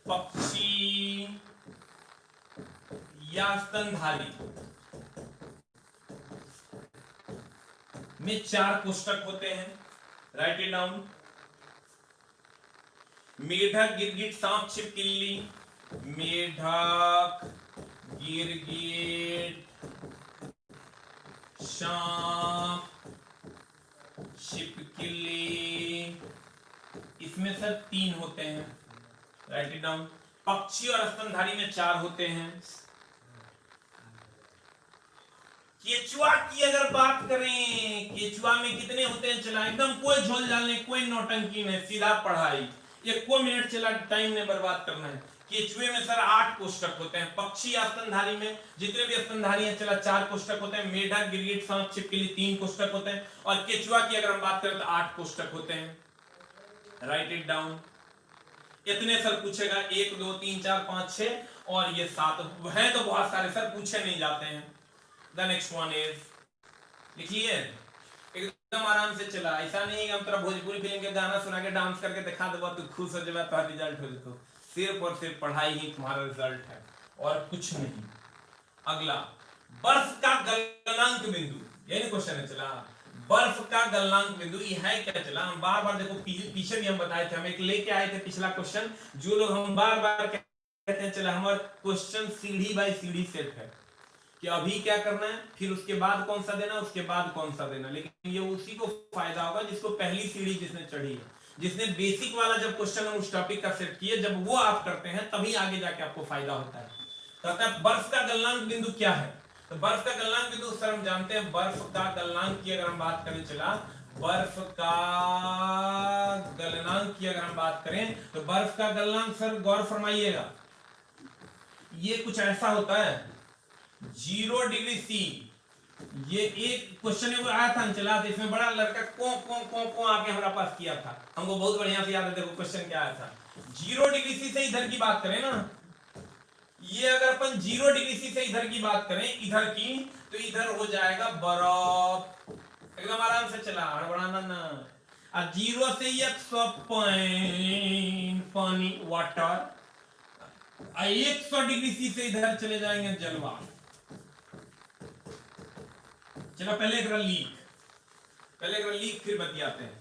पक्षी या स्तनधारी में 4 कोष्ठक होते हैं। Right it down. मेढक, गिरगिट, सांप, छिपकली। मेढक, गिरगिट, सांप, छिपकली, इसमें सर 3 होते हैं। Right it down. पक्षी और स्तनधारी में 4 होते हैं। केचुआ की अगर बात करें, केचुआ में कितने होते हैं? चला एकदम कोई झोल झालने, कोई नौटंकी नहीं, सीधा पढ़ाई। 1 मिनट चला टाइम ने बर्बाद करना है। केचुए में सर 8 कोष्ठक होते हैं। पक्षी या स्तनधारी में जितने भी स्तनधारी हैं चला 4 कोष्ठक होते हैं। मेढक, गिरगिट, सांप, छिपकली 3 कोष्ठक होते हैं। और केचुआ की अगर हम बात करें तो 8 कोष्ठक होते हैं। Right it down. इतने सर पूछेगा 1 2 3 4 5 6 और ये 7 हैं तो बहुत सारे सर पूछे नहीं जाते हैं। द नेक्स्ट वन इज, लिखिए एकदम आराम से चला। ऐसा नहीं कि हम तेरा भोजपुरी फिल्म के गाना सुना के डांस करके दिखा देगा तू खुश हो जाएगा, तो रिजल्ट हो जाएगा। सिर्फ और सिर्फ पढ़ाई ही तुम्हारा रिजल्ट है और कुछ नहीं। अगला बर्फ का गलनांक बिंदु, यही क्वेश्चन है। चला बर्फ का गलनांक बिंदु ये है क्या? चला हम बार बार देखो पीछे भी हम बताए थे, हम एक लेके आए थे पिछला क्वेश्चन, जो लोग हम बार बार कहते हैं चला हमारा क्वेश्चन सीढ़ी बाय सीढ़ी सेट है कि अभी क्या करना है, फिर उसके बाद कौन सा देना, उसके बाद कौन सा देना। लेकिन ये उसी को फायदा होगा जिसको पहली सीढ़ी जिसने चढ़ी है, जिसने बेसिक वाला जब क्वेश्चन हम उस टॉपिक का सेट किए, जब वो आप करते हैं तभी आगे जाके आपको फायदा होता है। कहता है बर्फ का गलनांक बिंदु क्या है? तो बर्फ का गलनांक बिंदु सर हम जानते हैं, बर्फ का गलनांक की अगर हम बात करें, चला बर्फ का गलनांक की अगर हम बात करें तो बर्फ का गलनांक सर गौर फरमाइएगा, ये कुछ ऐसा होता है 0 डिग्री सी। ये एक क्वेश्चन आया था चला, इसमें बड़ा लड़का को आके हमारे पास किया था, हमको बहुत बढ़िया से याद है। देखो क्वेश्चन क्या आया था, 0 डिग्री सी से इधर की बात करें ना, ये अगर अपन 0 डिग्री सी से इधर की बात करें, इधर की, तो इधर हो जाएगा बर्फ। एकदम आराम से चला, हड़बड़ाना ना। और 0 से 100 पानी वाटर, 100 डिग्री सी से इधर चले जाएंगे जलवा। चलो पहले लीक, पहले एक बार लिख फिर बतियाते हैं।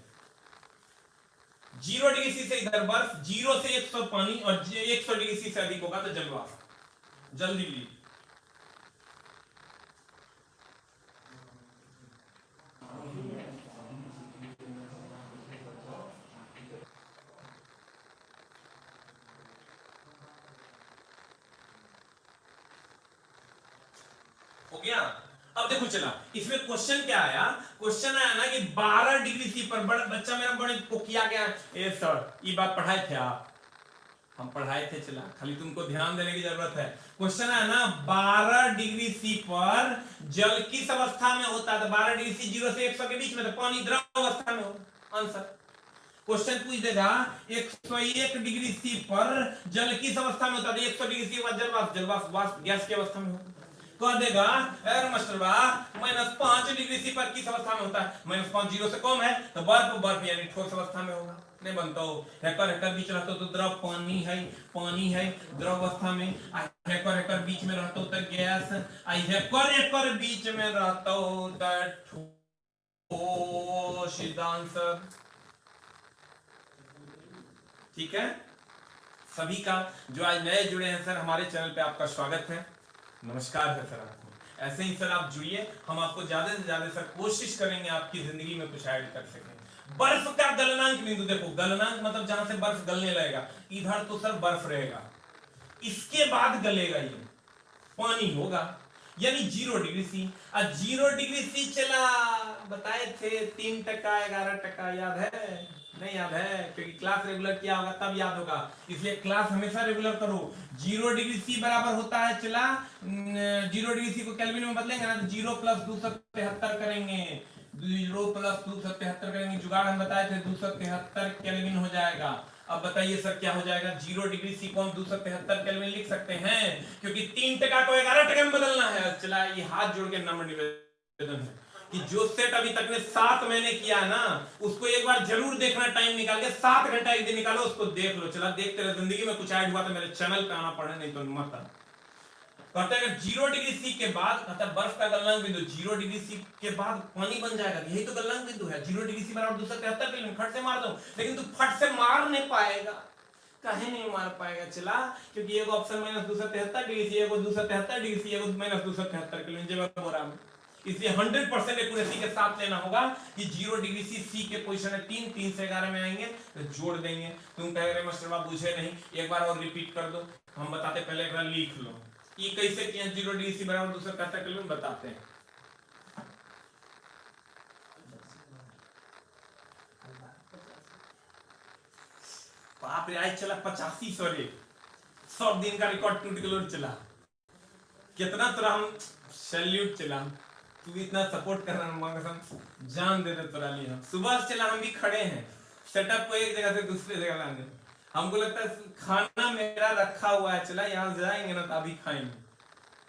0 डिग्री सी से इधर बर्फ, 0 से 100 पानी, और 100 डिग्री सी से अधिक होगा तो जलवाष्प। जल्दी लिख। हो गया। अब देखो चला, इसमें क्वेश्चन क्या आया, क्वेश्चन आया ना कि 12 डिग्री सी पर बच्चा मेरा बड़े किया गया, ए सर ये बात पढ़ाए थे आप, हम पढ़ाए थे, चला खाली तुमको ध्यान देने की जरूरत है। क्वेश्चन है ना 12 डिग्री सी पर जल किस अवस्था में होता है, तो 12 डिग्री सी 0 से 100 के बीच में, तो पानी द्रव अवस्था में होगा। आंसर क्वेश्चन पूछ देगा 101 डिग्री सी पर जल किस अवस्था में होता है, 100 डिग्री सी के बाद जलवाष्प, जलवाष्प वाष्प गैस की अवस्था में होता है। कह देगा अरे मास्टर -5 डिग्री सी पर किस अवस्था में होता है, -5 0 से कम है तो बर्फ, बर्फ यानी ठोस अवस्था में होगा। नहीं बनता हो, हेकर हेकर बीच रहता तो द्रव, पानी है, पानी है द्रव अवस्था में, हेकर हेकर बीच में रहता तो गैस, हेकर हेकर बीच में रहता तो ठोस। आंसर ठीक है। सभी का जो आज नए जुड़े हैं सर हमारे चैनल पे आपका स्वागत है, नमस्कार है सर आपको। ऐसे ही सर आप जुड़िए, हम आपको ज्यादा से ज्यादा सर कोशिश करेंगे आपकी जिंदगी में कुछ ऐड कर सकें। बर्फ का गलनांक बिंदु देखो, गलनांक मतलब जहां से बर्फ गलने लगेगा, इधर तो सर बर्फ रहेगा, इसके बाद गलेगा ये पानी होगा, यानी 0 डिग्री सी। और 0 डिग्री सी चला बताए थे 3% 11%, याद है? नहीं याद है, क्योंकि क्लास रेगुलर किया होगा तब याद होगा, इसलिए क्लास हमेशा रेगुलर करो। 0 डिग्री सी बराबर होता है चला 0 डिग्री सी को केल्विन में बदलेंगे ना तो 0 + 273 करेंगे, 0 + 273 करेंगे, जुगाड़ हम बताए थे 273 केल्विन हो जाएगा। अब बताइए सर क्या हो जाएगा, 0 डिग्री सी को हम 273 केल्विन लिख सकते हैं, क्योंकि 3% को 11% में बदलना है। चला ये हाथ जोड़ के नम्र निवेदन है कि जो सेट अभी तक ने 7 महीने किया है ना, उसको एक बार जरूर देखना, टाइम निकाल के 7 घंटा एक दिन निकालो, उसको देख लो। चला देखते रहो, जिंदगी में कुछ ऐड हुआ तो मेरे चैनल पे आना पड़े, नहीं तो मत। कहते हैं 0 डिग्री सी के बाद, कहता है बर्फ का गलनांक बिंदु 0 डिग्री सी के बाद पानी बन जाएगा, यही तो गलनांक बिंदु है। 0 डिग्री सी बराबर 273 केल्विन, फट से मार दो, लेकिन तू फट से मार नहीं पाएगा। कहे नहीं मार पाएगा चला, क्योंकि एगो ऑप्शन -273 डिग्री सी, एगो 273 डिग्री सी, एगो -273 केल्विन जवाब हो रहा है। इसलिए 100% एक्यूरेसी के साथ लेना होगा कि 0 डिग्री सी के पोजीशन है 3, 3 से 11 में आएंगे तो जोड़ देंगे। तुम कह रहे मास्टर बाबू बुझे नहीं, एक बार और रिपीट कर दो, हम बताते, पहले एक बार लिख लो ये कैसे किया। 0 डिग्री सी बराबर 273 केल्विन बताते हैं। बाप रे, आज चला 85, सॉरी 100 दिन का रिकॉर्ड टूट गया चला। कितना तोरा हम सैल्यूट चला, तू इतना सपोर्ट कर रहा है, जान दे दे तोरा लिए। हम सुबह से चला, हम भी खड़े हैं सेटअप को एक जगह से दूसरे जगह लाने। हमको लगता है खाना मेरा रखा हुआ है, चला यहाँ जाएंगे ना तो अभी खाएंगे।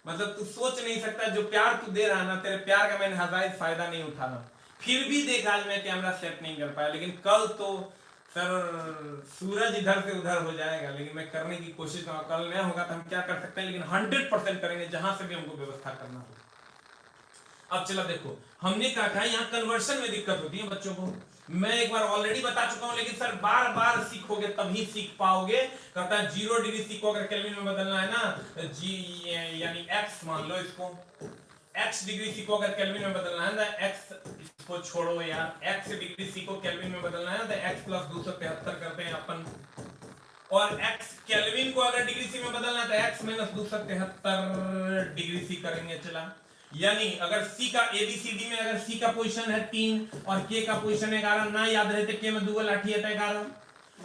मतलब तू सोच नहीं सकता, जो प्यार तू दे रहा ना, तेरे प्यार का मैंने हजारित फायदा नहीं उठाना, फिर भी देख आज मैं कैमरा सेट नहीं कर पाया। लेकिन कल तो सर सूरज इधर से उधर हो जाएगा, लेकिन मैं करने की कोशिश करूंगा। कल नहीं होगा तो हम क्या कर सकते हैं, लेकिन 100% करेंगे, जहां से भी हमको व्यवस्था करना हो। अब चला देखो, हमने कहा था यहाँ कन्वर्शन में दिक्कत होती है बच्चों को, मैं एक बार ऑलरेडी बता चुका हूं, लेकिन सर बार बार सीखोगे तभी सीख पाओगे। कहता है 0 डिग्री सी को अगर केल्विन में बदलना है ना, जी यानी x मान लो, इसको x डिग्री सी को अगर केल्विन में बदलना है ना, x इसको छोड़ो यार, x डिग्री सी को केल्विन में बदलना है तो x + 273 करते हैं अपन, और x केल्विन को अगर डिग्री सी में बदलना है तो x - 273 डिग्री सी करेंगे। चला यानी अगर C का ABCD में अगर C का पोजीशन है 3 और K का पोजीशन 11, ना याद रहे तो K में 2 लाठी है 11।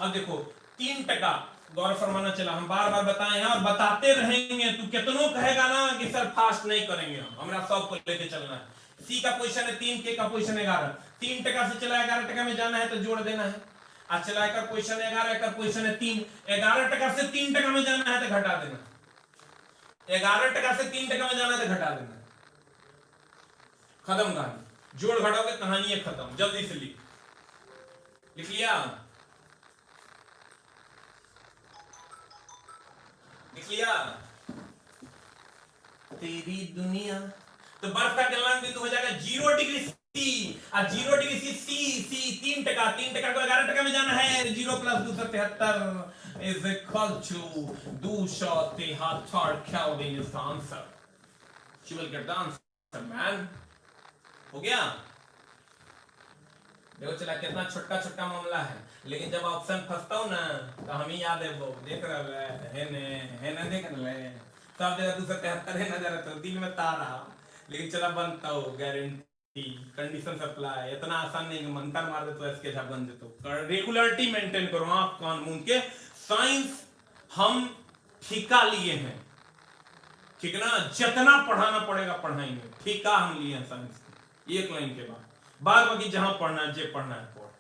अब देखो 3%, गौर फरमाना चला, हम बार बार बताए हैं और बताते रहेंगे। तू कितनों कहेगा ना कि सर फास्ट नहीं करेंगे, हमरा सब को लेके चलना है। C का पोजीशन है 3, K का पोजीशन 11, 3% से चला 11% में जाना है तो जोड़ देना है। आज चला एक पोजीशन 11, एक पोजीशन है 3, 11% से 3% में जाना है तो घटा देना, 11% से 3% में जाना है तो घटा देना, खत्म कहानी। जोड़ घटाओगे कहानी है खत्म। जल्दी से लिख लिया, लिख लिया। तेरी दुनिया, तो बर्फ का गलनांक बिंदु हो जाएगा 0 डिग्री सी, 0 डिग्री सी 3% को 11% में जाना है। 0 + 273 is equal to 273 kelvin is the answer. You will get the answer, man. हो गया? देखो चला कितना छोटा छोटा मामला है, लेकिन जब ऑप्शन फंसता हूँ ना तो हम ही याद है वो देख रहा है ना देख रहा है सब जगह 273 है नजर आता दिल में तारा, लेकिन चला बनता हो गारंटी कंडीशन सप्लाई इतना आसान नहीं कि मंत्र मार दे तो इसके साथ बन देते। रेगुलरिटी मेंटेन करो, आंख कान मुंह के। साइंस हम ठेका लिए हैं, ठीक है ना, जितना पढ़ाना पड़ेगा पढ़ाएंगे, ठेका हम लिए हैं साइंस की। एक लाइन के बाद बाकी जहां पढ़ना है जे पढ़ना है पढ़।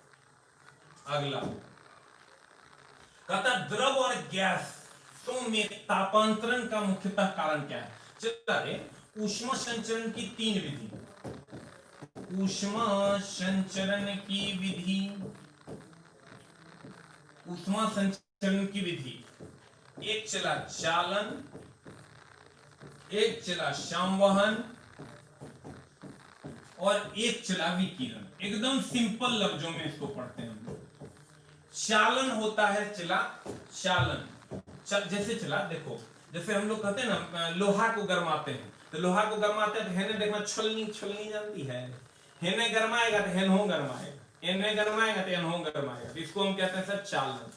अगला कहता द्रव और गैस तो में तापांतरण का मुख्यतः कारण क्या है? चलता रे ऊष्मा संचरण की 3 विधि। ऊष्मा संचरण की विधि, ऊष्मा संचरण की विधि, एक चला चालन, एक चला संवहन और एक चला विकिरण। एकदम सिंपल लफ्जों में इसको पढ़ते हैं हम लोग। चालन होता है चला, चालन जैसे चला, देखो जैसे हम लोग कहते हैं ना लोहा को गरमाते हैं, तो लोहा को गरमाते हैं तो हेने देखना छलनी जानती है, हेने गरमाएगा तो हेन हो गरमाएगा, हेने गरमाएगा तो हेन हो गरमाएगा, इसको हम कहते हैं सर चालन।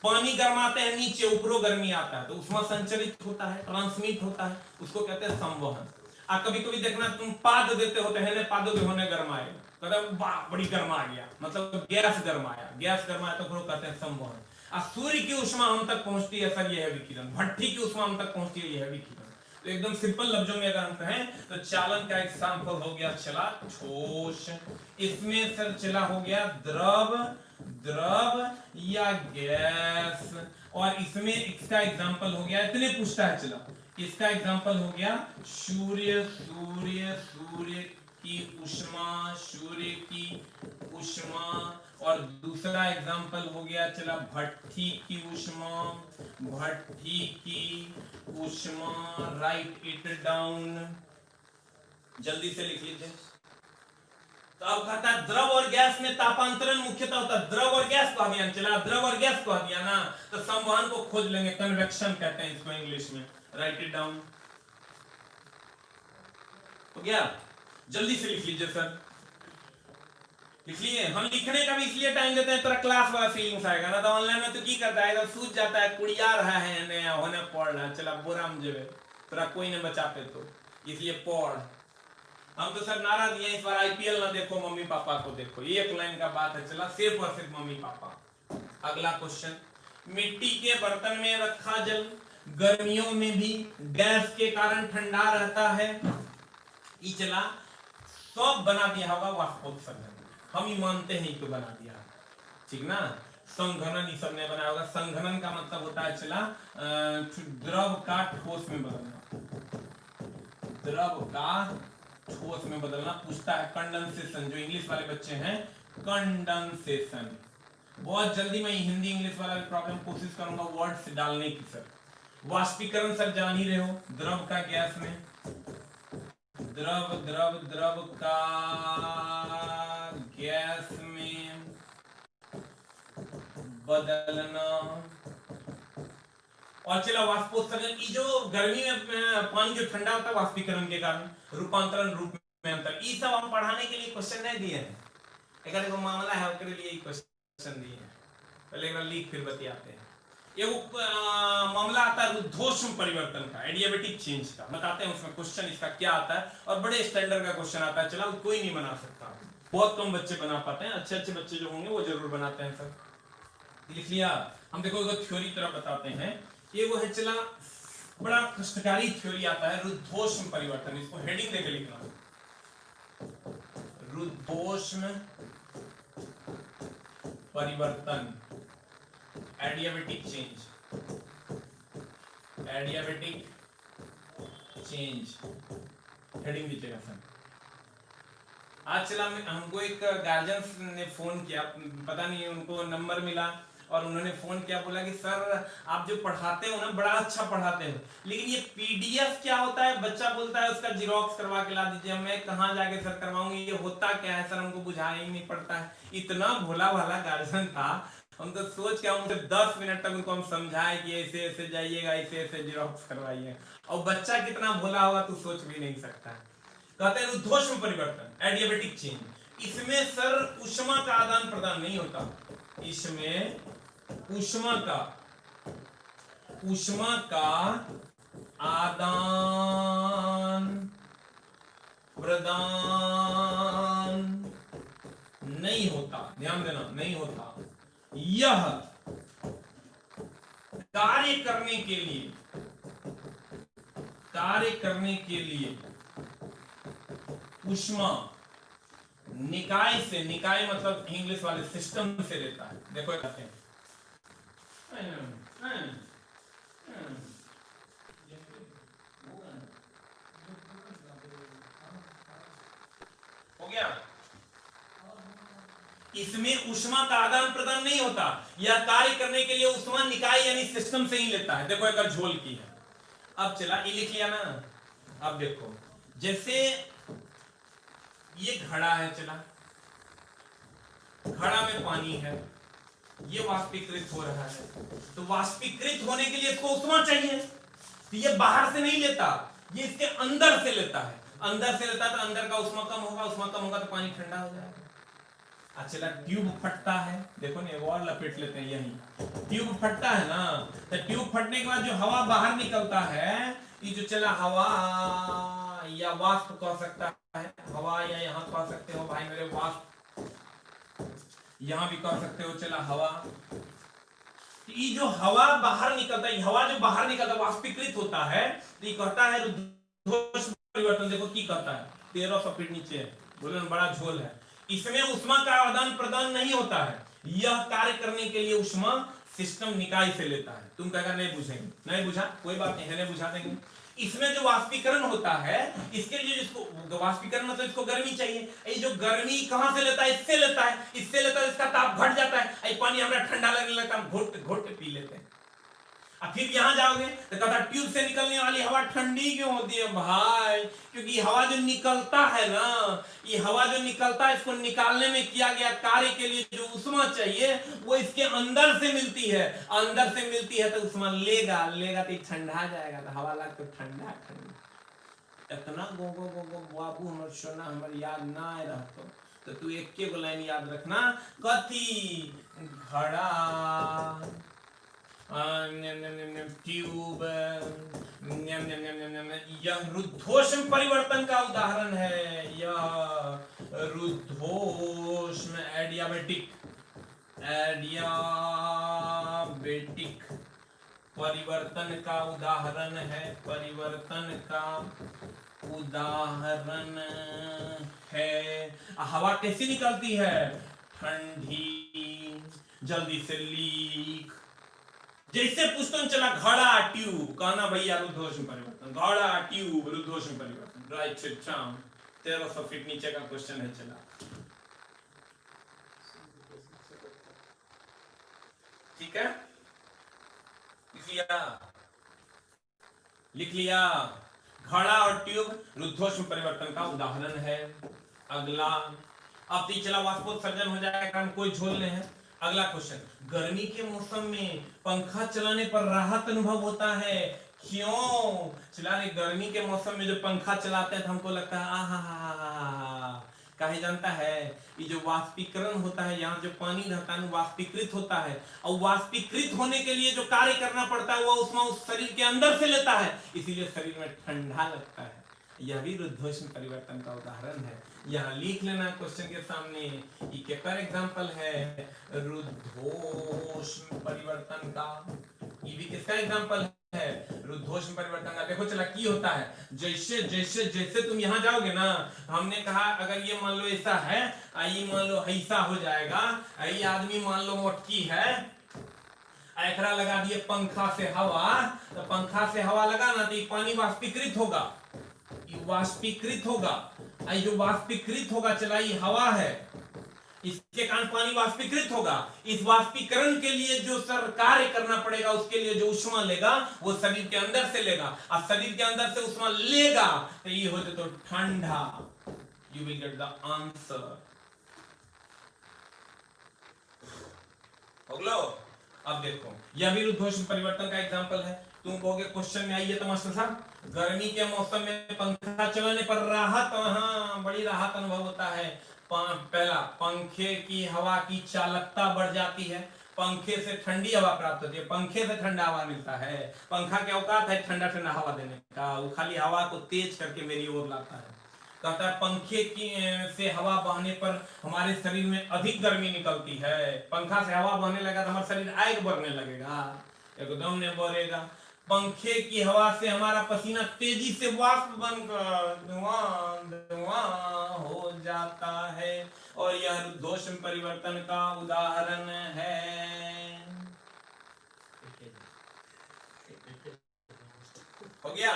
पानी गरमाते हैं नीचे ऊपरों गर्मी आता है तो उसमें संचरित होता है, ट्रांसमिट होता है, उसको कहते हैं संवहन। कभी कभी देखना तुम पाद देते हो तो हेने पादों के होने गरमाएगा, कहते वाह बड़ी गर्मा गया, मतलब गैस गरमाया तो कहते हैं संवहन। सूर्य की उष्मा हम तक पहुंचती है सर, यह है विकिरण। भट्टी की उष्मा हम तक पहुंचती है, यह है विकिरण। तो एकदम सिंपल लफ्जों में अगर हम कहें तो चालन का एग्जांपल हो गया चला ठोस, इसमें सर चला हो गया द्रव या गैस, और इसमें इसका एग्जांपल हो गया, इतने पूछता है चला, इसका एग्जांपल हो गया सूर्य की उष्मा, और दूसरा एग्जांपल हो गया चला भट्टी की उष्मा। राइट इट डाउन, जल्दी से लिख लीजिए। तो अब कहता है द्रव और गैस में तापांतरण मुख्यतः होता है। द्रव और गैस को दिया चला, द्रव और गैस को दिया ना, तो संवहन को खोज लेंगे, कन्वेक्शन कहते हैं इसको इंग्लिश में। राइट इट डाउन, हो गया? जल्दी से लिख लीजिए सर, इसलिए हम लिखने का भी इसलिए टाइम देते हैं, तेरा क्लास वाला फीलिंग्स आएगा ना, तो ऑनलाइन में तो की करता है, सूझ जाता है, कुड़िया रहा है नया होने पढ़ रहा है, चला बुरा मुझे तेरा कोई नहीं बचाते, तो इसलिए पढ़। हम तो सर नारा दिए इस बार आईपीएल ना देखो, मम्मी पापा को देखो, एक लाइन का बात है चला, सिर्फ और सिर्फ मम्मी पापा। अगला क्वेश्चन, मिट्टी के बर्तन में रखा जल गर्मियों में भी गैस के कारण ठंडा रहता है। ये चला सब बना दिया होगा वाष्पोत्सर्जन, हम ही मानते हैं तो बना दिया, ठीक ना। संघनन ये सब ने बनाया होगा। संघनन का मतलब होता है चला द्रव का ठोस में बदलना, द्रव का ठोस में बदलना। पूछता है कंडेंसेशन, जो इंग्लिश वाले बच्चे हैं, कंडेंसेशन। बहुत जल्दी मैं हिंदी इंग्लिश वाला भी प्रॉब्लम कोशिश करूंगा वर्ड्स डालने की सर। वाष्पीकरण सर जान ही रहे हो, द्रव का गैस में, द्रव का गैस में बदलना। और चला वाष्पोत्सर्जन, जो गर्मी में पानी जो ठंडा होता है वाष्पीकरण के कारण, रूपांतरण रूप में अंतर, ये सब हम पढ़ाने के लिए क्वेश्चन नहीं दिए हैं, एक मामला है उसके लिए क्वेश्चन दिए हैं, पहले लिख फिर बतियाते हैं। ये मामला आता है रुद्धोष्म परिवर्तन का, एडियाबेटिक चेंज का, बताते हैं उसमें क्वेश्चन इसका क्या आता है, और बड़े स्टैंडर्ड का क्वेश्चन आता है, चला कोई नहीं बना सकता, बहुत कम बच्चे बना पाते हैं, अच्छे बच्चे जो होंगे वो जरूर बनाते हैं सर। लिख लिया? हम देखो थ्योरी तरह बताते हैं, ये वो है चला बड़ा कष्टकारी थ्योरी आता है, रुद्धोष्म परिवर्तन, इसको हेडिंग देकर लिखना, रुद्धोष्म परिवर्तन, एडियाबेटिक चेंज, हेडिंग दीजिएगा सर। आज चला हमको एक गार्जियन ने फोन किया, पता नहीं उनको नंबर मिला, और उन्होंने फोन किया, बोला कि सर आप जो पढ़ाते हो ना बड़ा अच्छा पढ़ाते हो, लेकिन ये पीडीएफ क्या होता है? बच्चा बोलता है उसका जिरोक्स करवा के ला दीजिए। मैं कहाँ जाके सर करवाऊंगी, ये होता क्या है सर, हमको बुझाया ही नहीं पड़ता है। इतना भोला भाला गार्जियन था, हम तो सोच के उनसे 10 मिनट तक उनको हम समझाए कि ऐसे ऐसे जाइएगा, ऐसे ऐसे जिरोक्स करवाइए, और बच्चा कितना भोला होगा तू सोच भी नहीं सकता। कहते हैं ऊर्ध्वश्म परिवर्तन, एडियाबेटिक चेंज, इसमें सर ऊष्मा का आदान प्रदान नहीं होता, इसमें ऊष्मा का आदान प्रदान नहीं होता, ध्यान देना, नहीं होता। यह कार्य करने के लिए ऊष्मा निकाय से, निकाय मतलब इंग्लिश वाले सिस्टम से लेता है। देखो कहते हैं हो गया, इसमें ऊष्मा का आदान प्रदान नहीं होता, यह कार्य करने के लिए ऊष्मा निकाय यानी सिस्टम से ही लेता है। देखो एक झोल की है, अब चला, ये लिख लिया ना। अब देखो जैसे ये घड़ा है, चला घड़ा में पानी है, ये वाष्पीकृत हो रहा है, तो वाष्पीकृत होने के लिए इसको ऊष्मा चाहिए, तो ये बाहर से नहीं लेता, ये इसके अंदर से लेता है। अंदर से लेता तो अंदर का ऊष्मा कम होगा, ऊष्मा कम होगा तो पानी ठंडा हो जाएगा। अच्छा, ट्यूब फटता है, देखो ना, और लपेट लेते हैं, यही ट्यूब फटता है ना, तो ट्यूब फटने के बाद जो हवा बाहर निकलता है, ये जो चला हवा या वाष्प कह सकता है, हवा, या यहाँ कह सकते हो भाई मेरे वाष्प, यहां भी कह सकते हो चला हवा। ये जो हवा बाहर निकलता है, हवा जो बाहर निकलता है वाष्पीकृत होता है, तो ये कहता है ऊर्ध्वश्म परिवर्तन। देखो की कहता है, 1300 फीट नीचे है, बोले बड़ा झोल है, इसमें ऊष्मा का आदान प्रदान नहीं होता है, यह कार्य करने के लिए ऊष्मा सिस्टम निकाय से लेता है। तुम कहकर नहीं बुझेंगे, नहीं बुझा कोई बात नहीं है, बुझा देंगे। इसमें जो वाष्पीकरण होता है, इसके लिए जिसको वाष्पीकरण मतलब इसको गर्मी चाहिए, ये जो गर्मी कहां से लेता है? इससे लेता है, इससे लेता है, इसका ताप घट जाता है, ये पानी हमारा ठंडा लगने लगता है, हम घोट घोट पी लेते हैं। अब फिर यहां जाओगे तो कहता ट्यूब से निकलने वाली हवा ठंडी क्यों होती है भाई? क्योंकि हवा जो निकलता है ना, ये हवा जो निकलता है, इसको निकालने में किया गया कार्य के लिए जो ऊष्मा चाहिए वो इसके अंदर से मिलती है, अंदर से मिलती है तो ऊष्मा लेगा तो ठंडा जाएगा, तो हवा लग तो ठंडा ठंडा। इतना गो गो गो गो बाबू हमर सोना हमर याद ना आए रहतो, तो तू एक के गो लाइन याद रखना, कथी घड़ा, ट्यूब, यह रुद्धोष्म परिवर्तन का उदाहरण है, यह रुद्धोष्म एडियाबेटिक परिवर्तन का उदाहरण है, परिवर्तन का उदाहरण है। हवा कैसी निकलती है? ठंडी, जल्दी से लीक। जैसे पुस्तक चला घड़ा ट्यूब, कहना भैया रुद्धोष्म परिवर्तन, घड़ा ट्यूब रुद्धोष्म परिवर्तन, राइट। 1300 फीट नीचे का क्वेश्चन है, चला ठीक है, लिख लिया। घड़ा और ट्यूब रुद्धोष्म परिवर्तन का उदाहरण है। अगला, अब तो चला वाष्पोत्सर्जन हो जाएगा, कोई झोल नहीं है। अगला क्वेश्चन, गर्मी के मौसम में पंखा चलाने पर राहत अनुभव होता है, क्यों? चला रहे गर्मी के मौसम में जो पंखा चलाते हैं तो हमको लगता है आहा, काहे जानता है? ये जो वाष्पीकरण होता है, यहाँ जो पानी रहता है वाष्पीकृत होता है, और वाष्पीकृत होने के लिए जो कार्य करना पड़ता है वो उसमें उस शरीर के अंदर से लेता है, इसीलिए शरीर में ठंडा लगता है। यह भी रुद्धोष्म परिवर्तन का उदाहरण है। यहाँ लिख लेना क्वेश्चन के सामने, ये केकर एग्जांपल है? रुद्धोष्म परिवर्तन का। ये भी किसका एग्जांपल है? रुद्धोष्म परिवर्तन का। देखो चला की होता है, जैसे जैसे जैसे तुम यहाँ जाओगे ना, हमने कहा अगर ये मान लो ऐसा है, ये मान लो ऐसा हो जाएगा, ये आदमी मान लो मोटकी है, एकरा लगा दिए पंखा से हवा, तो पंखा से हवा लगा ना तो ये पानी वाष्पीकृत होगा, ये वाष्पीकृत होगा, जो वाष्पीकृत होगा चला ये हवा है, इसके कारण पानी वाष्पीकृत होगा। इस वाष्पीकरण के लिए जो सर कार्य करना पड़ेगा, उसके लिए जो ऊष्मा लेगा वो शरीर के अंदर से लेगा, और शरीर के अंदर से ऊष्मा लेगा तो ये हो जाए तो ठंडा। You will get the answer. अब देखो, यह भी रुद्धोष्म परिवर्तन का एग्जांपल है। तुम कहोगे क्वेश्चन में आइए तो मास्टर साहब गर्मी के मौसम में पंखा चलाने पर राहत, हाँ बड़ी राहत अनुभव होता है। पहला, पंखे की हवा की चालकता बढ़ जाती है, पंखे से ठंडी हवा प्राप्त होती है, पंखे से ठंडा हवा मिलता है। पंखा क्या औकात है ठंडा ठंडा हवा देने का, वो खाली हवा को तेज करके मेरी ओर लाता है। कहता है पंखे की से हवा बहने पर हमारे शरीर में अधिक गर्मी निकलती है। पंखा से हवा बहने लगा तो हमारा शरीर आग बढ़ने लगेगा, एकदम नहीं बढ़ेगा। पंखे की हवा से हमारा पसीना तेजी से वाष्प बनकर धुआं हो जाता है, और यह रुद्धोष्म परिवर्तन का उदाहरण है। हो गया?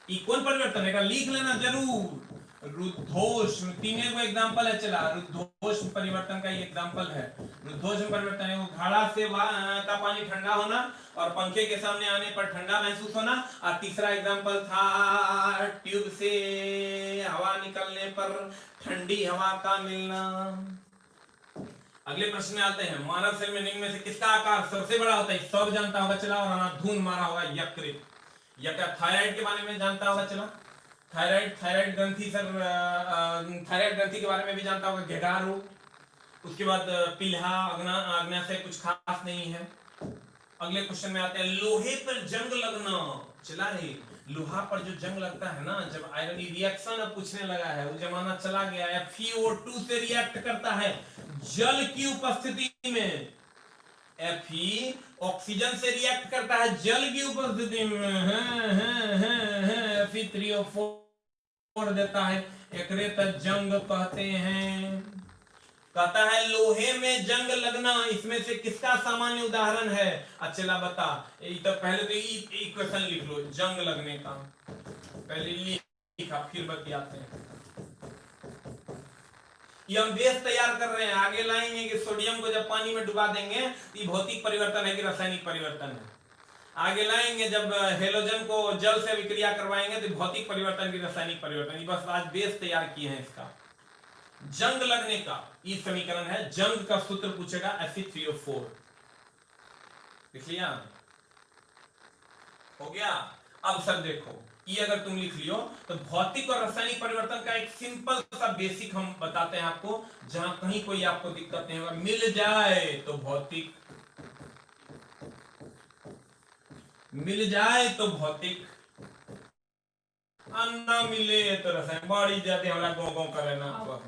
ये कौन परिवर्तन है लिख लेना जरूर। रुद्धोष्म तीन को एग्जांपल है, चला रुद्धोष्म परिवर्तन का ये एग्जांपल है। रुद्धोष्म परिवर्तन है वो घड़ा से का पानी ठंडा होना और पंखे के सामने आने पर ठंडा महसूस होना। और तीसरा एग्जांपल था ट्यूब से हवा निकलने पर ठंडी हवा का मिलना। अगले प्रश्न में आते हैं, मानव शरीर में निम्न में से किसका आकार सबसे बड़ा होता है? सब जानता होगा चला, और अनाधून मारा होगा यकृत। या क्या थायराइड के बारे में जानता होगा चला? थायराइड ग्रंथि सर, थायराइड ग्रंथि के बारे में भी जानता होगा, घेगार रोग। उसके बाद पिल्हा अग्नाशय कुछ खास नहीं है। अगले क्वेश्चन में आते हैं, लोहे पर जंग लगना। चला रे, लोहा पर जो जंग लगता है ना, जब आयरन रिएक्शन अब पूछने लगा है, वो जमाना चला गया है। FeO2 से रिएक्ट करता है जल की उपस्थिति में। Fe ऑक्सीजन से रिएक्ट करता है जल की उपस्थिति में। Fe3O4 देता है, एकरे तक जंग कहते हैं। कहता है लोहे में जंग लगना, इसमें से किसका सामान्य उदाहरण है? अच्छा बता, तो पहले तो इक्वेशन लिख लो जंग लगने का, पहले लिखा फिर बतियाते हैं। ये हम बेस तैयार कर रहे हैं, आगे लाएंगे कि सोडियम को जब पानी में डुबा देंगे तो ये भौतिक परिवर्तन है कि रासायनिक परिवर्तन है। आगे लाएंगे जब हेलोजन को जल से विक्रिया करवाएंगे तो भौतिक परिवर्तन की रासायनिक परिवर्तन। ये बस आज बेस तैयार किए हैं इसका। जंग लगने का ये समीकरण है, जंग का सूत्र पूछेगा Fe3O4। लिख लिया? हो गया? अब सर देखो, ये अगर तुम लिख लियो तो भौतिक और रासायनिक परिवर्तन का एक सिंपल सा बेसिक हम बताते हैं आपको, जहां कहीं कोई आपको दिक्कत नहीं होगा। मिल जाए तो भौतिक, मिल जाए तो भौतिक, ना मिले तो रासायनिक। बड़ी जाते हमारा गाँव गाँव करे ना,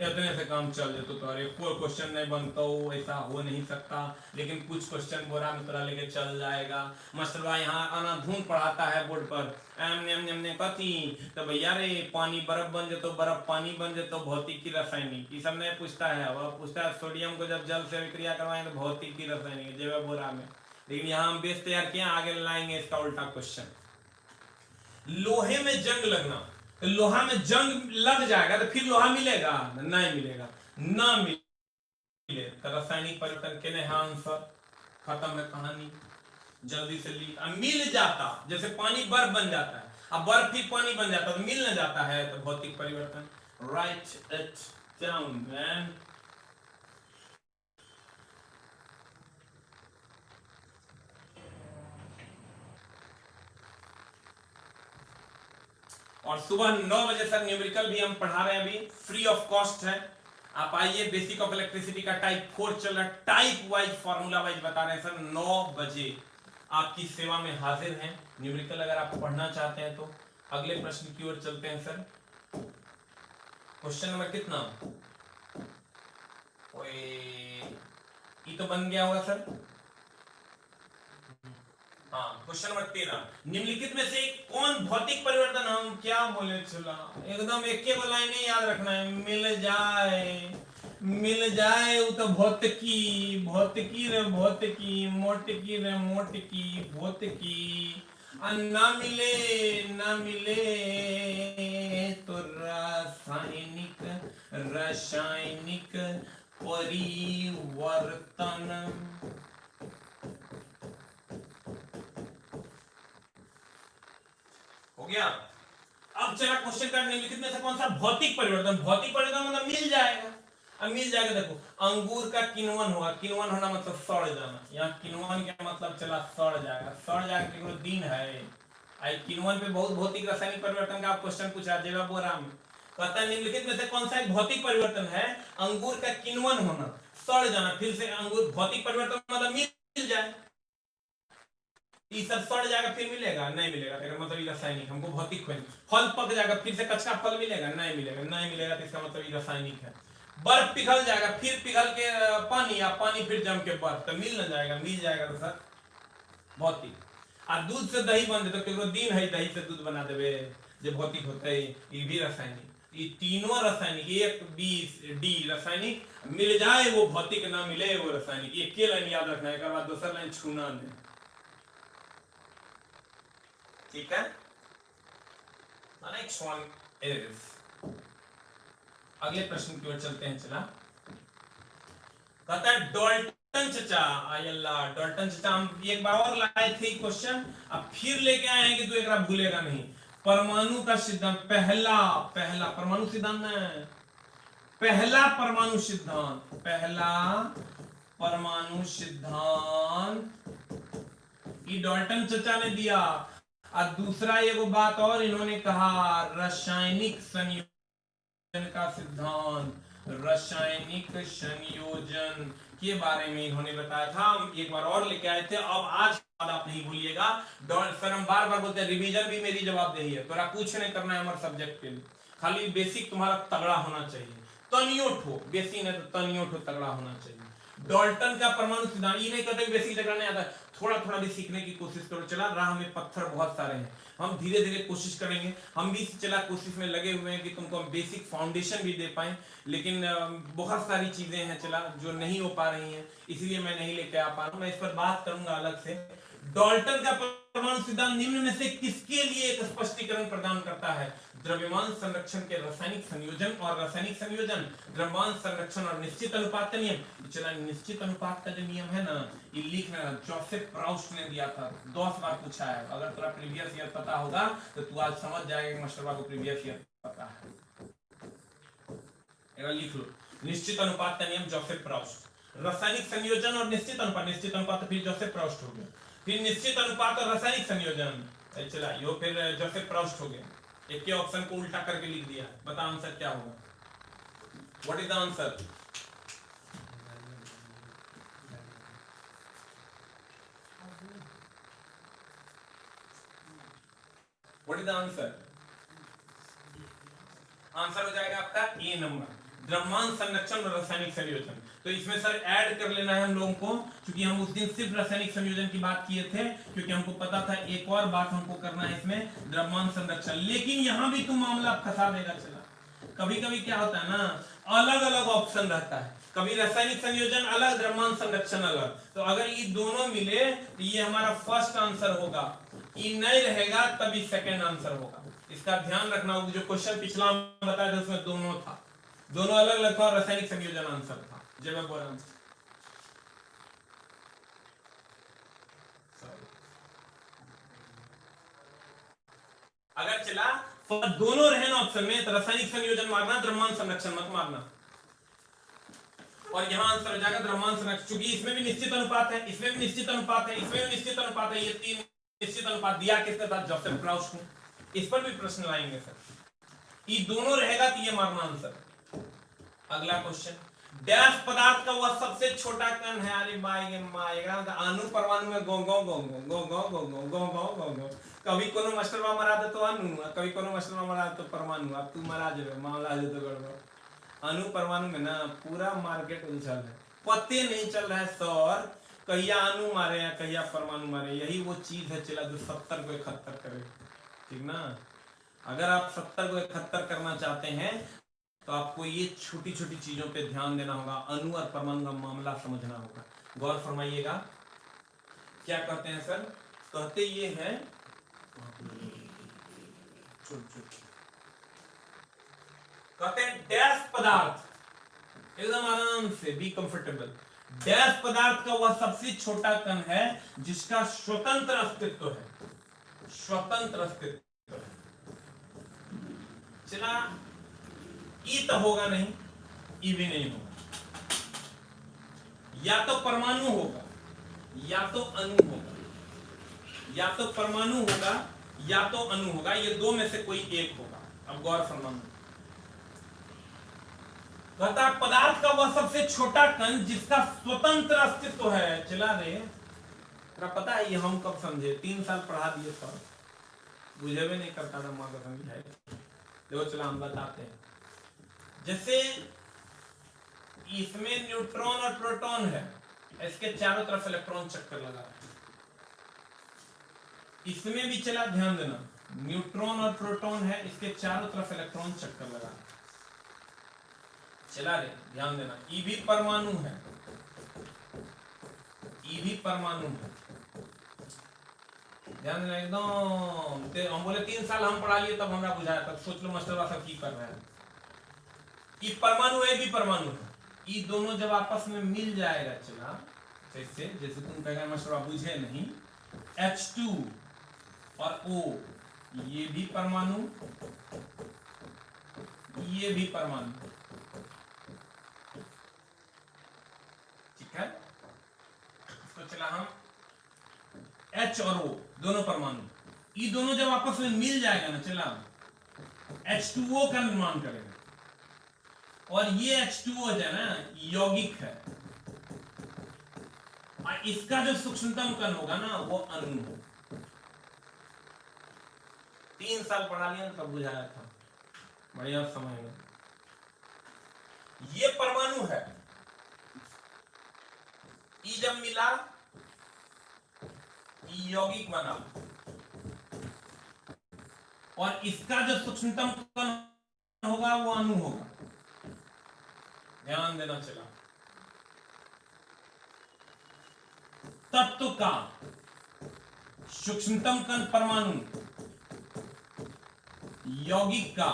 इतने से काम चल जाए तो अरे कोई क्वेश्चन नहीं बनता हो, ऐसा हो नहीं सकता। लेकिन कुछ क्वेश्चन बोरा में तोरा लेके चल जाएगा। मास्टर भाई यहाँ अनाधून पढ़ाता है बोर्ड पर, ने कथी तो भैया रे पानी बर्फ बन जाए तो बर्फ पानी बन जाए तो भौतिक की रासायनिक, ये सब नहीं पूछता है। वह पूछता है सोडियम को जब जल से विक्रिया करवाएं तो भौतिक की रासायनिक जगह बोरा में। लेकिन यहाँ हम बेस तैयार किए, आगे लाएंगे इसका उल्टा क्वेश्चन। लोहे में जंग लगना, तो लोहा में जंग लग जाएगा तो फिर लोहा मिलेगा? नहीं मिलेगा। ना मिले तो रासायनिक परिवर्तन के नहीं आंसर, खत्म है कहानी। जल्दी से ली। मिल जाता, जैसे पानी बर्फ बन जाता है, अब बर्फ फिर पानी बन जाता है तो मिल न जाता है तो भौतिक परिवर्तन। Right it down man. और सुबह 9 बजे तक न्यूमेरिकल भी हम पढ़ा रहे हैं, अभी फ्री ऑफ कॉस्ट है। आप आइए, बेसिक ऑफ इलेक्ट्रिसिटी का टाइप 4 चल रहा है, टाइप वाइज फॉर्मूला वाइज बता रहे हैं सर। 9 बजे आपकी सेवा में हाजिर हैं। न्यूमेरिकल अगर आप पढ़ना चाहते हैं तो अगले प्रश्न की ओर चलते हैं सर। क्वेश्चन नंबर कितना? ये तो बन गया होगा सर। हाँ, क्वेश्चन नंबर 13, निम्नलिखित में से कौन भौतिक परिवर्तन, हम क्या बोले चला एकदम एक के लाइन नहीं याद रखना है। मिल जाए, मिल जाए वो तो भौतिकी, भौतिकी रे भौतिकी, मोटकी रे मोटकी भौतिकी। ना मिले तो रासायनिक परिवर्तन। हो गया। अब चला क्वेश्चन का निम्नलिखित में से कौन सा भौतिक परिवर्तन, भौतिक परिवर्तन मतलब मिल जाएगा। अब मिल जाएगा, देखो अंगूर का किण्वन होगा, किण्वन होना मतलब सड़ जाना, यहाँ किण्वन का मतलब चला सड़ जाएगा, सड़ जाएगा केवल दिन है। आई किण्वन पे बहुत भौतिक रासायनिक परिवर्तन का क्वेश्चन पूछा जेवा बोरा में। कहता है निम्नलिखित में से कौन सा एक भौतिक परिवर्तन है, अंगूर का किण्वन होना, सड़ जाना, फिर से अंगूर, भौतिक परिवर्तन मतलब मिल जाए, ये सब सड़ जाएगा फिर मिलेगा, नहीं मिलेगा, मतलब ये रासायनिक। हमको भौतिक खोज, फल पक जाएगा फिर से कच्चा फल मिलेगा, नहीं मिलेगा, नहीं मिलेगा, तो इसका मतलब ये रासायनिक है। बर्फ पिघल जाएगा फिर पिघल के पानी, या पानी फिर जम के बर्फ, तो मिल न जाएगा, मिल जाएगा तो सर भौतिक। और दूध से दही बन दे तो दिन है, दही से दूध बना देवे जो भौतिक होता है, ये भी रासायनिक। ये तीनों रासायनिक, एक बी डी रासायनिक, मिल जाए वो भौतिक, ना मिले वो रासायनिक। ये के लाइन याद रखना है, एक बार दूसरा लाइन छूना नहीं, ठीक है। नेक्स्ट वन इज, अगले प्रश्न की ओर चलते हैं। चला कहता है डाल्टन चचा, अल्लाह डाल्टन चचा, हम एक बार और लाए थे क्वेश्चन, अब फिर लेके आए हैं कि तू एक भूलेगा नहीं। परमाणु का सिद्धांत, पहला परमाणु सिद्धांत है, पहला परमाणु सिद्धांत ये डाल्टन चचा ने दिया। और दूसरा एगो बात और इन्होंने कहा, रासायनिक संयोजन का सिद्धांत, रासायनिक संयोजन के बारे में इन्होंने बताया था। हम एक बार और लेके आए थे। अब आज आप नहीं भूलिएगा, सर हम बार बार बोलते हैं रिवीजन भी मेरी जवाबदेही है, तोरा कुछ नहीं करना है हमारे सब्जेक्ट के लिए, खाली बेसिक तुम्हारा तगड़ा होना चाहिए, तनियोट हो, बेसिक नहीं तो तनियोट हो, तगड़ा होना चाहिए। डाल्टन का परमाणु सिद्धांत, ये नहीं कहते बेसिक तगड़ा नहीं आता, थोड़ा थोड़ा भी सीखने की कोशिश करो। चला राह में पत्थर बहुत सारे हैं, हम धीरे धीरे कोशिश करेंगे, हम भी चला कोशिश में लगे हुए हैं कि तुमको हम बेसिक फाउंडेशन भी दे पाए, लेकिन बहुत सारी चीजें हैं चला जो नहीं हो पा रही हैं, इसलिए मैं नहीं लेके आ पा रहा हूं। मैं इस पर बात करूंगा अलग से। डाल्टन का परमाणु सिद्धांत निम्न में से किसके लिए एक स्पष्टीकरण प्रदान करता है? द्रव्यमान संरक्षण के रासायनिक संयोजन और रासायनिक संयोजन, द्रव्यमान संरक्षण और निश्चित अनुपात का नियम। चला निश्चित अनुपात का जो नियम है ना, ये लिखना, जोसेफ प्राउस्ट ने दिया था, 10 बार पूछा है। अगर तेरा प्रीवियस ईयर पता होगा तो तू आज समझ जाएगा कि मास्टर को प्रीवियस ईयर पता है। एक बार लिख लो, निश्चित अनुपात का नियम जोसेफ प्राउस्ट, रासायनिक संयोजन और निश्चित अनुपात तो फिर जोसेफ प्राउस्ट हो गया, फिर निश्चित अनुपात और रासायनिक संयोजन, चला यो फिर जोसेफ प्राउस्ट हो गया। एक के ऑप्शन को उल्टा करके लिख दिया, बता आंसर क्या होगा? What is the answer? What is the answer? Answer हो जाएगा आपका ए नंबर, द्रव्यमान संरक्षण और रासायनिक संयोजन। तो इसमें सर ऐड कर लेना है हम लोगों को, क्योंकि हम उस दिन सिर्फ रासायनिक संयोजन की बात किए थे, क्योंकि हमको पता था एक और बात हमको करना है इसमें, द्रव्यमान संरक्षण। लेकिन यहां भी तुम मामला फंसा देगा। चला कभी कभी क्या होता है ना, अलग अलग ऑप्शन रहता है, कभी रासायनिक संयोजन अलग, द्रव्यमान संरक्षण अलग। तो अगर ये दोनों मिले तो ये हमारा फर्स्ट आंसर होगा, ये नहीं रहेगा तभी सेकेंड आंसर होगा। इसका ध्यान रखना होगा। जो क्वेश्चन पिछला बताया था उसमें दोनों था, दोनों अलग अलग था और रासायनिक संयोजन आंसर था। जब मैं बोल रहा हूं अगर चला दोनों रहे ना ऑप्शन में, तो रासायनिक संयोजन मारना, द्रव्यमान संरक्षण मत मारना। और यहां आंसर हो जाएगा द्रव्यमान संरक्षण, क्योंकि इसमें भी निश्चित अनुपात है, इसमें भी निश्चित अनुपात है, इसमें भी निश्चित अनुपात है। ये तीन निश्चित अनुपात दिया किसके साथ? जोसेफ प्राउस्ट को। इस पर भी प्रश्न लाएंगे सर, ये दोनों रहेगा तो ये मारना आंसर। अगला क्वेश्चन, डैश पदार्थ का वह सबसे छोटा कण है? अरे भाई अणु परमाणु में गो गो गो गो गो गो गो गो गो गो गो गो, कभी कोनो मास्टर मरा दे तो अणु, कभी कोनो मास्टर मरा दे तो परमाणु। अब तू मरा जाबे, मामला जो तो गड़बड़। अणु परमाणु में ना पूरा मार्केट उलझल है, पते नहीं चल रहा है सर, कहिया अणु मारे या कहिया परमाणु मारे। यही वो चीज है चला जो 70 को 71 करे, ठीक ना। अगर आप 70 को 71 करना चाहते हैं तो आपको ये छोटी छोटी चीजों पे ध्यान देना होगा, अणु और परमाणु का मामला समझना होगा। गौर फरमाइएगा, क्या कहते हैं सर? कहते ये हैं कहते हैं डैश पदार्थ, एकदम आराम से, बी कंफर्टेबल। डैश पदार्थ का वह सबसे छोटा कण है जिसका स्वतंत्र अस्तित्व है, स्वतंत्र अस्तित्व है। चला, ई तो होगा नहीं, ई भी नहीं होगा, या तो परमाणु होगा या तो अणु होगा, या तो परमाणु होगा या तो अणु होगा, ये दो में से कोई एक होगा। अब गौर फरमाना, कहता पदार्थ का वह सबसे छोटा कण जिसका स्वतंत्र अस्तित्व है। चला रे, तेरा पता है ये हम कब समझे? 3 साल पढ़ा दिए सर, बुझे भी नहीं करता था, मां का समझाए। देखो चला हम बताते हैं। जैसे इसमें न्यूट्रॉन और प्रोटॉन है, इसके चारों तरफ इलेक्ट्रॉन चक्कर लगा है। इसमें भी चला, ध्यान देना, न्यूट्रॉन और प्रोटॉन है, इसके चारों तरफ इलेक्ट्रॉन चक्कर लगा है। चला रे, ध्यान देना, ई भी परमाणु है, ई भी परमाणु है, ध्यान देना एकदम। हम बोले 3 साल हम पढ़ा लिए तब हमरा बुझाया, तब सोच लो मास्टर सब की कर रहे हैं। ई परमाणु है, भी परमाणु है, ये दोनों जब आपस में मिल जाएगा, चला जैसे जैसे तुम कहेगा मास्टर बुझे नहीं, H2 और O, ये भी परमाणु, ये भी परमाणु, ठीक है। इसको चला हम H और O दोनों परमाणु, ये दोनों जब आपस में मिल जाएगा ना, चला H2O का निर्माण करेगा। और ये H2O है ना, यौगिक है, और इसका जो सूक्ष्मतम कण होगा ना वो अणु हो। 3 साल पढ़ा लिया तब बुझाया था, बढ़िया समझ में। ये परमाणु है, ई जब मिला यौगिक बना, और इसका जो सूक्ष्मतम कण होगा वो अणु होगा, ध्यान देना। चला, तत्व का सूक्ष्मतम कण परमाणु, यौगिक का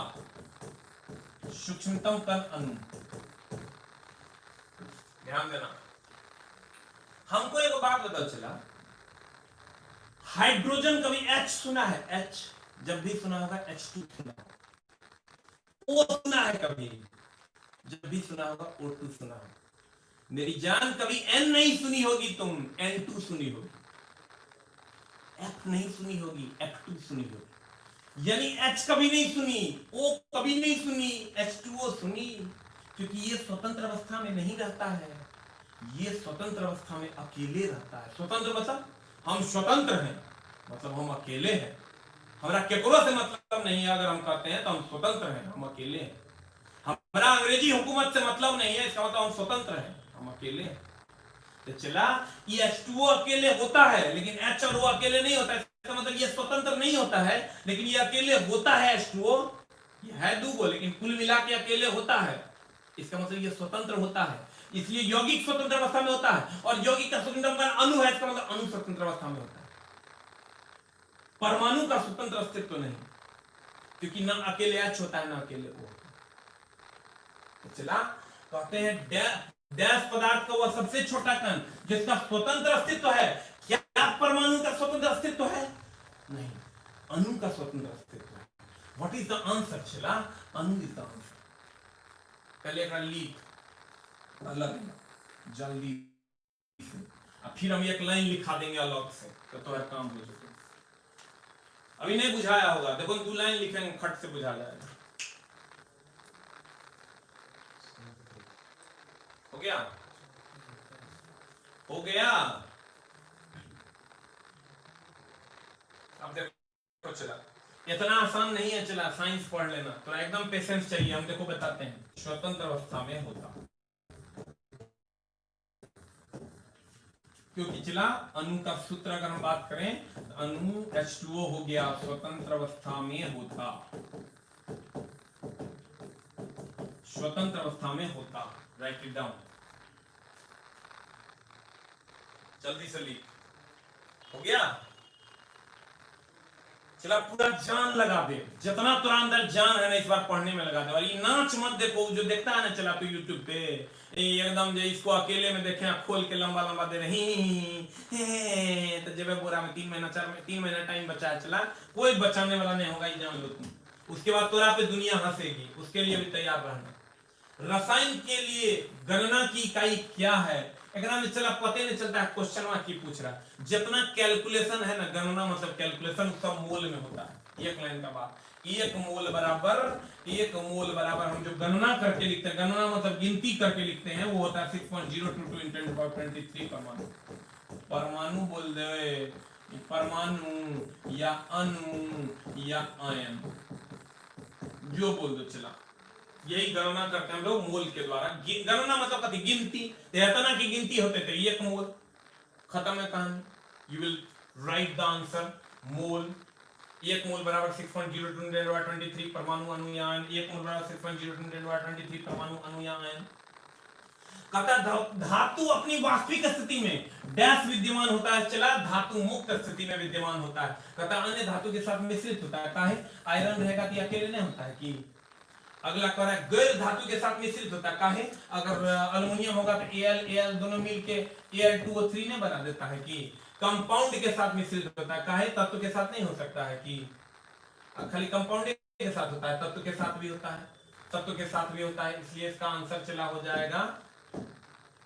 सूक्ष्मतम कण अणु, ध्यान देना। हमको एक बात पता चला, हाइड्रोजन कभी H सुना है? H जब भी सुना होगा, H2 सुना है, O सुना है कभी, जब भी सुना होगा O2 सुना है। मेरी जान कभी N नहीं सुनी होगी, तुम N2 सुनी होगी, F नहीं सुनी होगी, F2 सुनी होगी, यानी H कभी नहीं सुनी, O कभी नहीं सुनी, H2O सुनी, क्योंकि ये स्वतंत्र अवस्था में नहीं रहता है, ये स्वतंत्र अवस्था में अकेले रहता है। स्वतंत्र मतलब हम स्वतंत्र हैं, मतलब हम अकेले हैं, हमारा केकरो से मतलब नहीं है। अगर हम कहते हैं तो हम स्वतंत्र हैं, हम अकेले हैं। हमारा अंग्रेजी हुकूमत से मतलब नहीं है, इसका मतलब हम स्वतंत्र हैं, हम अकेले हैं। तो चला, ये H2O अकेले होता है, लेकिन H और O अकेले नहीं होता है। इसका मतलब ये स्वतंत्र नहीं होता है, लेकिन ये अकेले होता है। H2O ये है दूगो, लेकिन कुल मिला के अकेले होता है। इसका मतलब ये स्वतंत्र होता है, इसलिए यौगिक स्वतंत्र अवस्था में होता है, और यौगिक का स्वतंत्र अणु है, इसका मतलब अणु स्वतंत्र अवस्था में होता है। परमाणु का स्वतंत्र अस्तित्व नहीं, क्योंकि ना अकेले H होता है ना अकेले O। तो चला, कहते हैं डैश पदार्थ का वह सबसे छोटा कण जिसका स्वतंत्र अस्तित्व है। क्या परमाणु का स्वतंत्र अस्तित्व है? नहीं, अणु का स्वतंत्र अस्तित्व है। What is the answer? चला, अणु इज द आंसर। पहले एक लिख अलग जल्दी, फिर हम एक लाइन लिखा देंगे अलग से, तो तुम्हारा काम हो जाएगा। अभी नहीं बुझाया होगा, देखो 2 लाइन लिखेंगे, खट से बुझा जाएगा। हो गया, हो गया। अब देखो, चला इतना आसान नहीं है। चला, साइंस पढ़ लेना, तो एकदम पेशेंस चाहिए। हम देखो बताते हैं, स्वतंत्र अवस्था में होता, क्योंकि चला अणु का सूत्र अगर हम बात करें, अणु H2O हो गया, स्वतंत्र अवस्था में होता, स्वतंत्र अवस्था में होता। राइट इट डाउन, जल्दी से लिख। हो गया? चला पूरा जान लगा दे, जितना तुरा अंदर जान है ना इस बार पढ़ने में लगा दे। और ये नाच मत देखो, जो देखता है ना चला तो यूट्यूब पे एकदम जो इसको अकेले में देखे खोल के लंबा लंबा दे रही तो जब बोरा में 3 महीना 3 महीना टाइम बचा है, चला कोई बचाने वाला नहीं होगा, ये जान लो तुम। उसके बाद तोरा पे दुनिया हंसेगी, उसके लिए भी तैयार रहना। रसायन के लिए गणना की इकाई क्या है, एकदम चला पते नहीं चलता है, क्वेश्चन मार्क की पूछ रहा है। जितना कैलकुलेशन है ना, गणना मतलब कैलकुलेशन सब मोल में होता है। एक लाइन का बात, एक मोल बराबर हम जो गणना करके लिखते हैं, गणना मतलब गिनती करके लिखते हैं, वो होता है 6.022 × 10⁻23 परमाणु। परमाणु बोल दे, परमाणु या अणु या आयन जो बोल दो, चला यही गणना करते हैं हम लोग मोल के द्वारा। गणना मतलब कथी, गिनती। इतना की गिनती होते थे, 1 मोल, खत्म है कहानी। You will write the answer mole. 1 mole बराबर 6.022 × 10⁻23 परमाणु अणु या आयन। 1 मोल बराबर 6.022 × 10⁻23 परमाणु अणु या आयन। कहता धातु अपनी वास्तविक स्थिति में डैश विद्यमान होता है, चला धातु मुक्त स्थिति में विद्यमान होता है। कहता अन्य धातु के साथ मिश्रित होता है, काहे आयरन रहेगा तो अकेले नहीं होता है कि। अगला कह रहा है गैर धातु के साथ मिश्रित होता है, काहे अगर अल्युमिनियम होगा तो Al दोनों मिलके Al2O3 ने बना देता है कि। कंपाउंड के साथ मिश्रित होता है, काहे तत्व के साथ नहीं हो सकता है कि, खाली कंपाउंड के साथ होता है, तत्व के साथ भी होता है, तत्व के साथ भी होता है। इसलिए इसका आंसर चला हो जाएगा,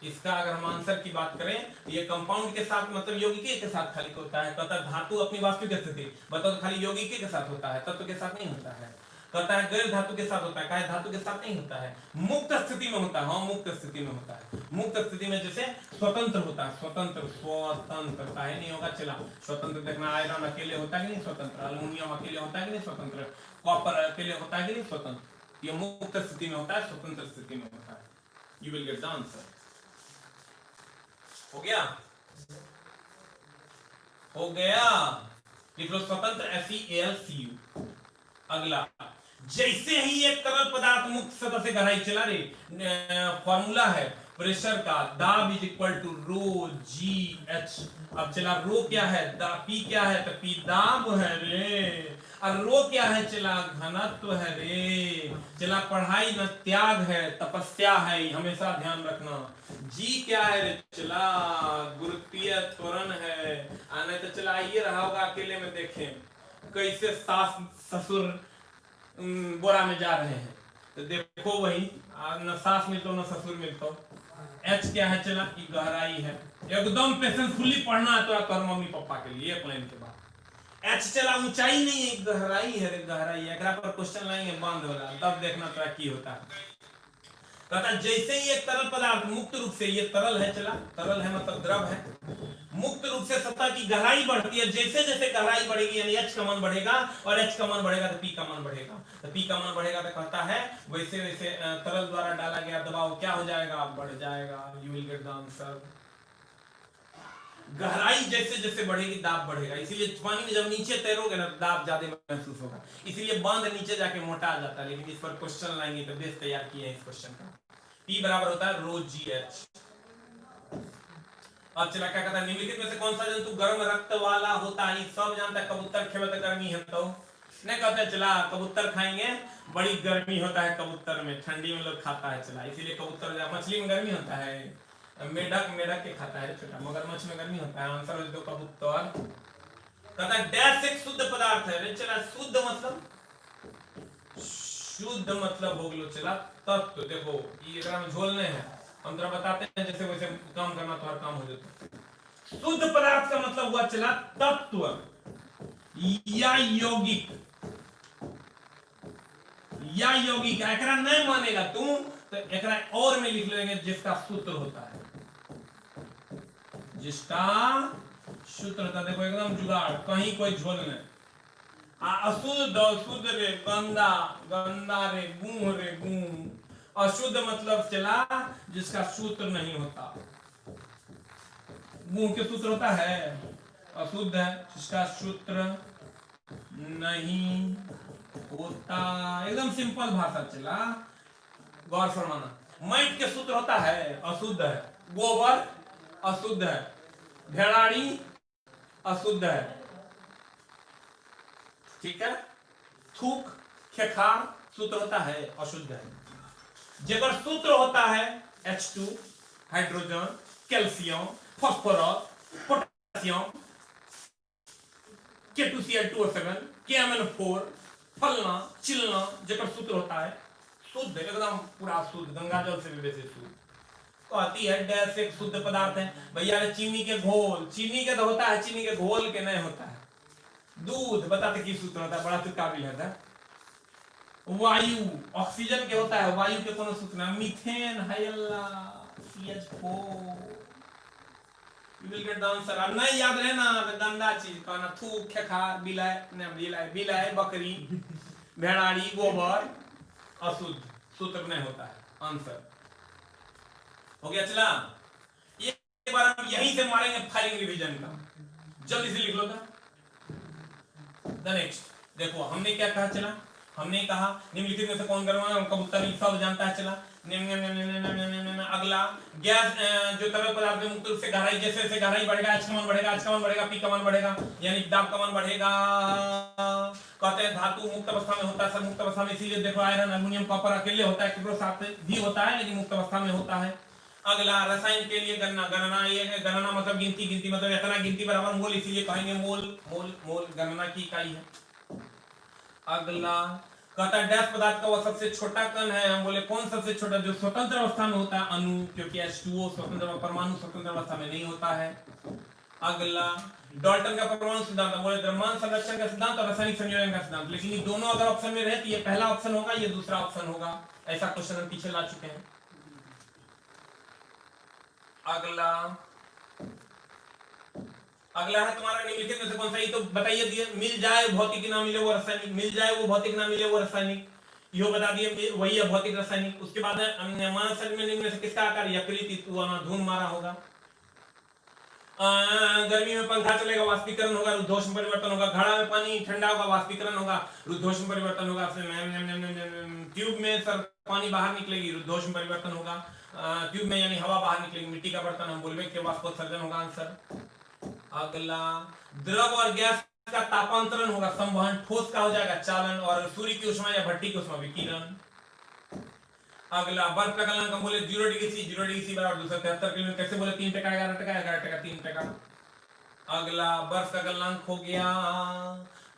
इसका अगर हम आंसर की बात करें, ये कंपाउंड के साथ मतलब यौगिक के साथ खाली होता है। कहता धातु अपनी वास्तविक स्थिति बताओ, खाली यौगिक के साथ होता है, तत्व के साथ नहीं होता है। कहता है गैर धातु के साथ होता है, काहे धातु के साथ नहीं होता है, मुक्त स्थिति में होता है। हाँ मुक्त स्थिति में होता है, मुक्त स्थिति में जैसे स्वतंत्र होता है, स्वतंत्र काहे नहीं होगा, चला स्वतंत्र देखना। आयरन अकेले होता है कि नहीं स्वतंत्र, अल्युमिनियम अकेले होता है कि नहीं स्वतंत्र, कॉपर अकेले होता है कि नहीं स्वतंत्र। ये मुक्त स्थिति में होता है, स्वतंत्र स्थिति में होता है। You will get the answer. हो गया, हो गया, लिख लो स्वतंत्र FeAlCu। अगला, जैसे ही एक तरल पदार्थ मुक्त सतह से गहराई, चला रे फॉर्मूला है प्रेशर का, दाब is equal to rho g h. अब चला रो क्या है, पी क्या है, तो पी दाब है रे, और रो क्या है, चला घनत्व है रे। चला पढ़ाई न त्याग है, तपस्या है, हमेशा ध्यान रखना। जी क्या है रे, चला गुरुत्वीय त्वरण है। आने तो चला ये रहा होगा, अकेले में देखें कैसे सास ससुर बोरा में जा रहे हैं, तो देखो वही न सास मिलता न ससुर मिलता। एच क्या है, चला की गहराई है। एकदम पेशेंसफुली पढ़ना है तो कर मम्मी पापा के लिए, एक लाइन के बाद। एच चला ऊंचाई नहीं है, गहराई है रे, गहराई है। एकरा पर क्वेश्चन लाएंगे बांध वाला, तब देखना तो की होता है। कहता जैसे ही एक तरल पदार्थ मुक्त रूप से, ये तरल है, चला तरल है मतलब द्रव है, मुक्त रूप से सतह की गहराई बढ़ती है। जैसे जैसे गहराई बढ़ेगी यानी H का मान बढ़ेगा, और H का मान बढ़ेगा तो P का मान बढ़ेगा। तो P का मान बढ़ेगा तो कहता है वैसे वैसे तरल द्वारा डाला गया दबाव क्या हो जाएगा, बढ़ जाएगा। You will get the answer. गहराई जैसे जैसे बढ़ेगी दाब बढ़ेगा, इसीलिए पानी में जब नीचे तैरोगे ना दाब ज्यादा महसूस होगा, इसीलिए बांध नीचे जाके मोटा आ जाता है। लेकिन इस पर क्वेश्चन लाएंगे तो बेस तैयार किए हैं इस क्वेश्चन का। P बराबर होता है रो जी एच। अब चला क्या कहता है, निम्नलिखित में से कौन सा जंतु गर्म रक्त वाला होता है, सब जानता है। कबूतर खेवे तो गर्मी है, तो नहीं कहते चला कबूतर खाएंगे, बड़ी गर्मी होता है कबूतर में, ठंडी में लोग खाता है, चला इसीलिए कबूतर। मछली में गर्मी होता है, मेढक के खाता है छोटा, मगरमच्छ में गर्मी होता है। आंसर हो दो कबूतर। कहता है डैश एक शुद्ध पदार्थ है, चला शुद्ध मतलब हो गलो, चला तत्व। देखो ये एकरा में झोलने हैं, हम तेरा बताते हैं जैसे वैसे काम करना तो हर काम हो जाता। शुद्ध पदार्थ का मतलब हुआ चला तत्व या यौगिक, या यौगिक। एकरा नहीं मानेगा तू तो एकरा और में लिख लेंगे जिसका सूत्र होता है, जिसका सूत्र होता है। देखो एकदम जुगाड़, कहीं कोई झोल नहीं। अशुद्ध, शुद्ध रे गंदा, गंदा रे गुण रे गुण। अशुद्ध मतलब चला जिसका सूत्र नहीं होता। गुण के सूत्र होता है, अशुद्ध है जिसका सूत्र नहीं होता। एकदम सिंपल भाषा चला, गौर फरमाना। माइट के सूत्र होता है, अशुद्ध है। गोबर अशुद्ध है, भेड़ाड़ी अशुद्ध है, ठीक है। थूक खेखार सूत्र होता है अशुद्ध है। जेकर सूत्र होता है H2 hydrogen, calcium, phosphorus, potassium, K2Cl2O7, KMnO4, फलना चिलना, जेकर सूत्र होता है शुद्ध, एकदम पूरा शुद्ध, गंगा जल से भी वैसे शुद्ध। कहती है डैश एक शुद्ध पदार्थ है भैया, चीनी के घोल, चीनी के तो होता है, चीनी के घोल के नहीं होता है। दूध बताते की सूत्र होता है, बड़ा तो काबिल है। वायु ऑक्सीजन के होता है, वायु के कौन सूत्र है? Methane, हाइला, CH4। You will get the answer। अब नहीं याद रहना गंदा चीज कहना, थूक खेखार, बिलाय, बकरी, भेड़ाड़ी, गोबर, अशुद्ध, सूत्र नहीं होता है। आंसर हो गया। चला एक बार हम यहीं से मारेंगे फायरिंग रिवीजन का, जल्दी से लिख लो था। द नेक्स्ट देखो हमने क्या कहा, चला हमने कहा निम्नलिखित में से कौन गर्म कबूतर सब जानता है। चला अगला गैस जो तरल पदार्थ मुक्त रूप से गहराई, जैसे जैसे गहराई बढ़ेगा H का मान बढ़ेगा, H का मान बढ़ेगा, P का मान बढ़ेगा, यानी दाब का मान बढ़ेगा। कहते हैं धातु मुक्त अवस्था में होता है, सब मुक्त अवस्था में, इसीलिए देखो आयरन, अल्युमिनियम, कॉपर अकेले होता है, केवल साथ भी होता है लेकिन मुक्त अवस्था में होता है। अगला रसायन के लिए गणना, गणना ये है, गणना मतलब गिनती, गिनती मतलब इतना, गिनती बराबर मोल, इसीलिए कहेंगे मोल, मोल, मोल गणना की इकाई है। अगला कहता है डैश पदार्थ का वो सबसे छोटा कण है, हम बोले कौन सबसे छोटा? जो स्वतंत्र अवस्था में होता है, अणु, क्योंकि H2O स्वतंत्र, परमाणु स्वतंत्र अवस्था में नहीं होता है। अगला डाल्टन का परमाणु सिद्धांत, बोले द्रव्यमान संरक्षण का सिद्धांत और रासायनिक संयोजन का सिद्धांत, लेकिन ये दोनों अगर ऑप्शन में रहे तो ये पहला ऑप्शन होगा, ये दूसरा ऑप्शन होगा। ऐसा क्वेश्चन हम पीछे ला चुके हैं। अगला है तुम्हारा निम्नलिखित में से कौन सा? ये तो बताइए दिए, मिल जाए भौतिक ना मिले वो रासायनिक, मिल जाए वो भौतिक ना मिले वो रासायनिक, यो बता दिए वही है भौतिक रासायनिक। उसके बाद मानव शरीर में निम्न में से किसका आकार यकृत धूम मारा होगा। गर्मी में पंखा चलेगा, वाष्पीकरण होगा, रुद्धोष्म परिवर्तन होगा। घड़ा में पानी ठंडा होगा, वाष्पीकरण होगा, रुद्धोष्म परिवर्तन होगा। ट्यूब में सर पानी बाहर निकलेगी, रुद्धोष्म परिवर्तन होगा। ट्यूब में यानी हवा बाहर निकलेगी। मिट्टी का बर्तन हम बोलबे के वाष्पोत्सर्जन होगा आंसर। अगला द्रव और गैस का तापांतरण होगा, संवहन। ठोस का हो जाएगा चालन, और सूर्य की उष्मा या भट्टी की उष्मा विकिरण। अगला बर्फ का गलनांक हम बोले 0 डिग्री सी, 0 डिग्री सी बराबर 273 किलोमीटर। कैसे बोले? 3 टका 11 टका 11 टका 3 टका। अगला बर्फ का गलनांक हो गया।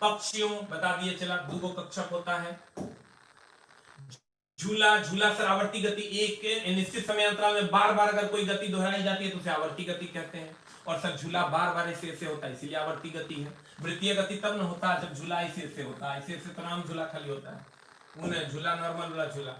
पक्षियों बता दिए, चला दो कक्षक होता है। झूला, झूला सर आवर्ती गति, एक निश्चित समय अंतराल में बार बार अगर कोई गति दोहराई जाती है तो उसे आवर्ती गति कहते हैं। और सर झूला बार बार ऐसे ऐसे होता है, इसीलिए आवर्ती गति है। वृत्तीय गति तब न होता है जब झूला ऐसे ऐसे होता है, ऐसे ऐसे तो नाम झूला खाली होता है, उन्हें झूला नॉर्मल वाला झूला।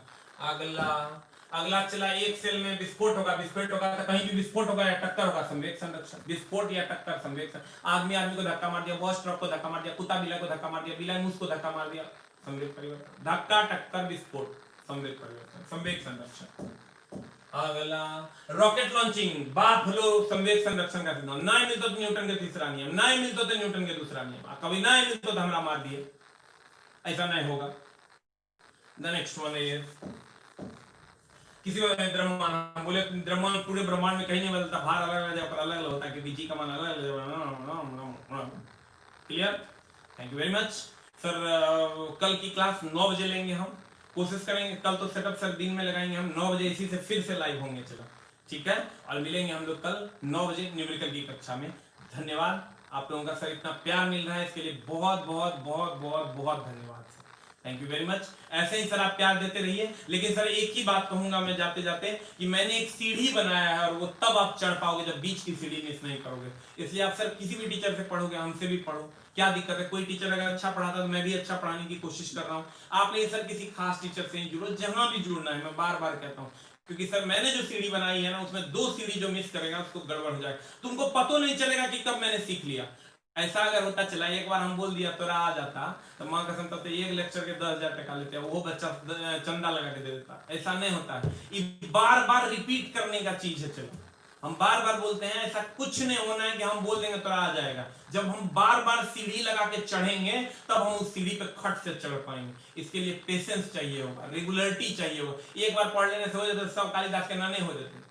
अगला चला एक सेल में विस्फोट होगा, विस्फोट होगा तो कहीं भी विस्फोट होगा या टक्कर होगा, संवेग संरक्षण। विस्फोट या टक्कर, संवेग। आदमी आदमी को धक्का मार दिया, बस ट्रक को धक्का मार दिया, कुत्ता बिल्ला को धक्का मार दिया, बिल्ला मूस को धक्का मार दिया, संवेग परिवर्तन। धक्का टक्कर विस्फोट, संवेग परिवर्तन, संवेग संरक्षण। अगला रॉकेट लॉन्चिंग, बात फलो संवेग संरक्षण का सिद्धांत। नहीं मिलता तो न्यूटन का तीसरा नियम, नहीं मिलता तो न्यूटन का दूसरा नियम। कभी नहीं मिलता तो हमरा मार दिए, ऐसा नहीं होगा। द नेक्स्ट वन इज किसी द्रव्यमान, बोले द्रव्यमान पूरे ब्रह्मांड में कहीं नहीं बदलता, भार अलग अलग पर अलग अलग होता है, क्योंकि जी का मान अलग अलग। Clear? Thank you very much sir. कल की क्लास 9 बजे लेंगे हम, कोशिश करेंगे। कल तो सेटअप सर दिन में लगाएंगे हम, 9 बजे इसी से फिर से लाइव होंगे। चलो ठीक है, और मिलेंगे हम लोग कल 9 बजे न्यूमेरिकल की कक्षा में। धन्यवाद, आप लोगों का सर इतना प्यार मिल रहा है, इसके लिए बहुत बहुत बहुत बहुत बहुत धन्यवाद sir. Thank you very much. ऐसे ही सर आप प्यार देते रहिए। लेकिन सर एक ही बात कहूंगा मैं जाते जाते, कि मैंने एक सीढ़ी बनाया है और वो तब आप चढ़ पाओगे जब बीच की सीढ़ी मिस नहीं करोगे। इसलिए आप सर किसी भी टीचर से पढ़ोगे, हमसे भी पढ़ो, क्या दिक्कत है? कोई टीचर अगर अच्छा पढ़ाता तो मैं भी अच्छा पढ़ाने की कोशिश कर रहा हूँ। आपने सर किसी खास टीचर से जुड़ो, जहां भी जुड़ना है, मैं बार बार कहता हूँ, क्योंकि सर मैंने जो सीढ़ी बनाई है ना, उसमें 2 सीढ़ी जो मिस करेगा उसको गड़बड़ हो जाएगा, तुमको पता नहीं चलेगा कि कब मैंने सीख लिया। ऐसा अगर होता चला, एक बार हम बोल दिया तो आ जाता, तो माँ कसम तब तो एक लेक्चर के 10,000 टका लेते हैं, वो बच्चा चंदा लगा के दे देता। ऐसा नहीं होता है, ये बार बार रिपीट करने का चीज है। चलो हम बार बार बोलते हैं, ऐसा कुछ नहीं होना है कि हम बोल देंगे तो आ जाएगा। जब हम बार बार सीढ़ी लगा के चढ़ेंगे तब हम उस सीढ़ी पे खट से चढ़ पाएंगे। इसके लिए पेशेंस चाहिए होगा, रेगुलरिटी चाहिए होगा। एक बार पढ़ लेने से हो जाता, सब कालिदास के नाने हो जाते।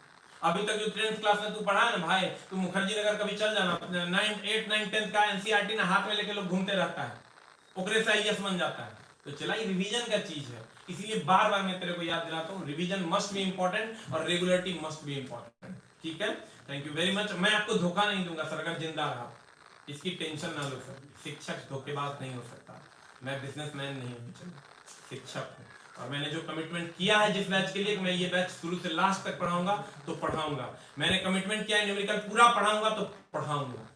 अभी तक जो 10th क्लास में तू पढ़ा है ना भाई, तू मुखर्जी नगर कभी चल जाना, 9th 8th 9th 10th का एनसीईआरटी ना हाथ में लेके लोग घूमते रहता है, ओकरे से आईएएस बन जाता है। तो चला, ये रिवीजन का चीज है, इसीलिए बार बार मैं तेरे को याद दिलाता हूँ, रिवीजन मस्ट बी इंपॉर्टेंट और रेगुलरिटी मस्ट बी इंपॉर्टेंट। ठीक है, थैंक यू वेरी मच। मैं आपको धोखा नहीं दूंगा सरकार, जिंदा रहा, इसकी टेंशन ना लो सर। शिक्षक धोखेबाज नहीं हो सकता, मैं बिजनेसमैन नहीं हूँ, शिक्षक हूँ। और मैंने जो कमिटमेंट किया है जिस बैच के लिए, मैं ये बैच शुरू से लास्ट तक पढ़ाऊंगा तो पढ़ाऊंगा। मैंने कमिटमेंट किया है न्यूमेरिकल पूरा पढ़ाऊंगा तो पढ़ाऊंगा।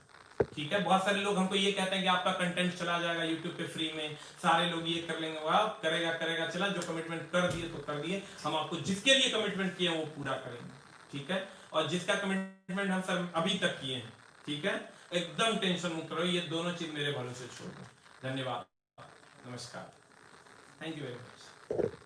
ठीक है, बहुत सारे लोग हमको ये कहते हैं कि आपका कंटेंट चला जाएगा यूट्यूब पे फ्री में, सारे लोग ये कर लेंगे, वाह करेगा। चला, जो कमिटमेंट कर दिए तो कर दिए, हम आपको जिसके लिए कमिटमेंट किए वो पूरा करेंगे। ठीक है, और जिसका कमिटमेंट हम सर अभी तक किए हैं, ठीक है, एकदम टेंशन मुक्त रहो, ये दोनों चीज मेरे भरोसे छोड़ दो। धन्यवाद, नमस्कार, थैंक यू वेरी मच।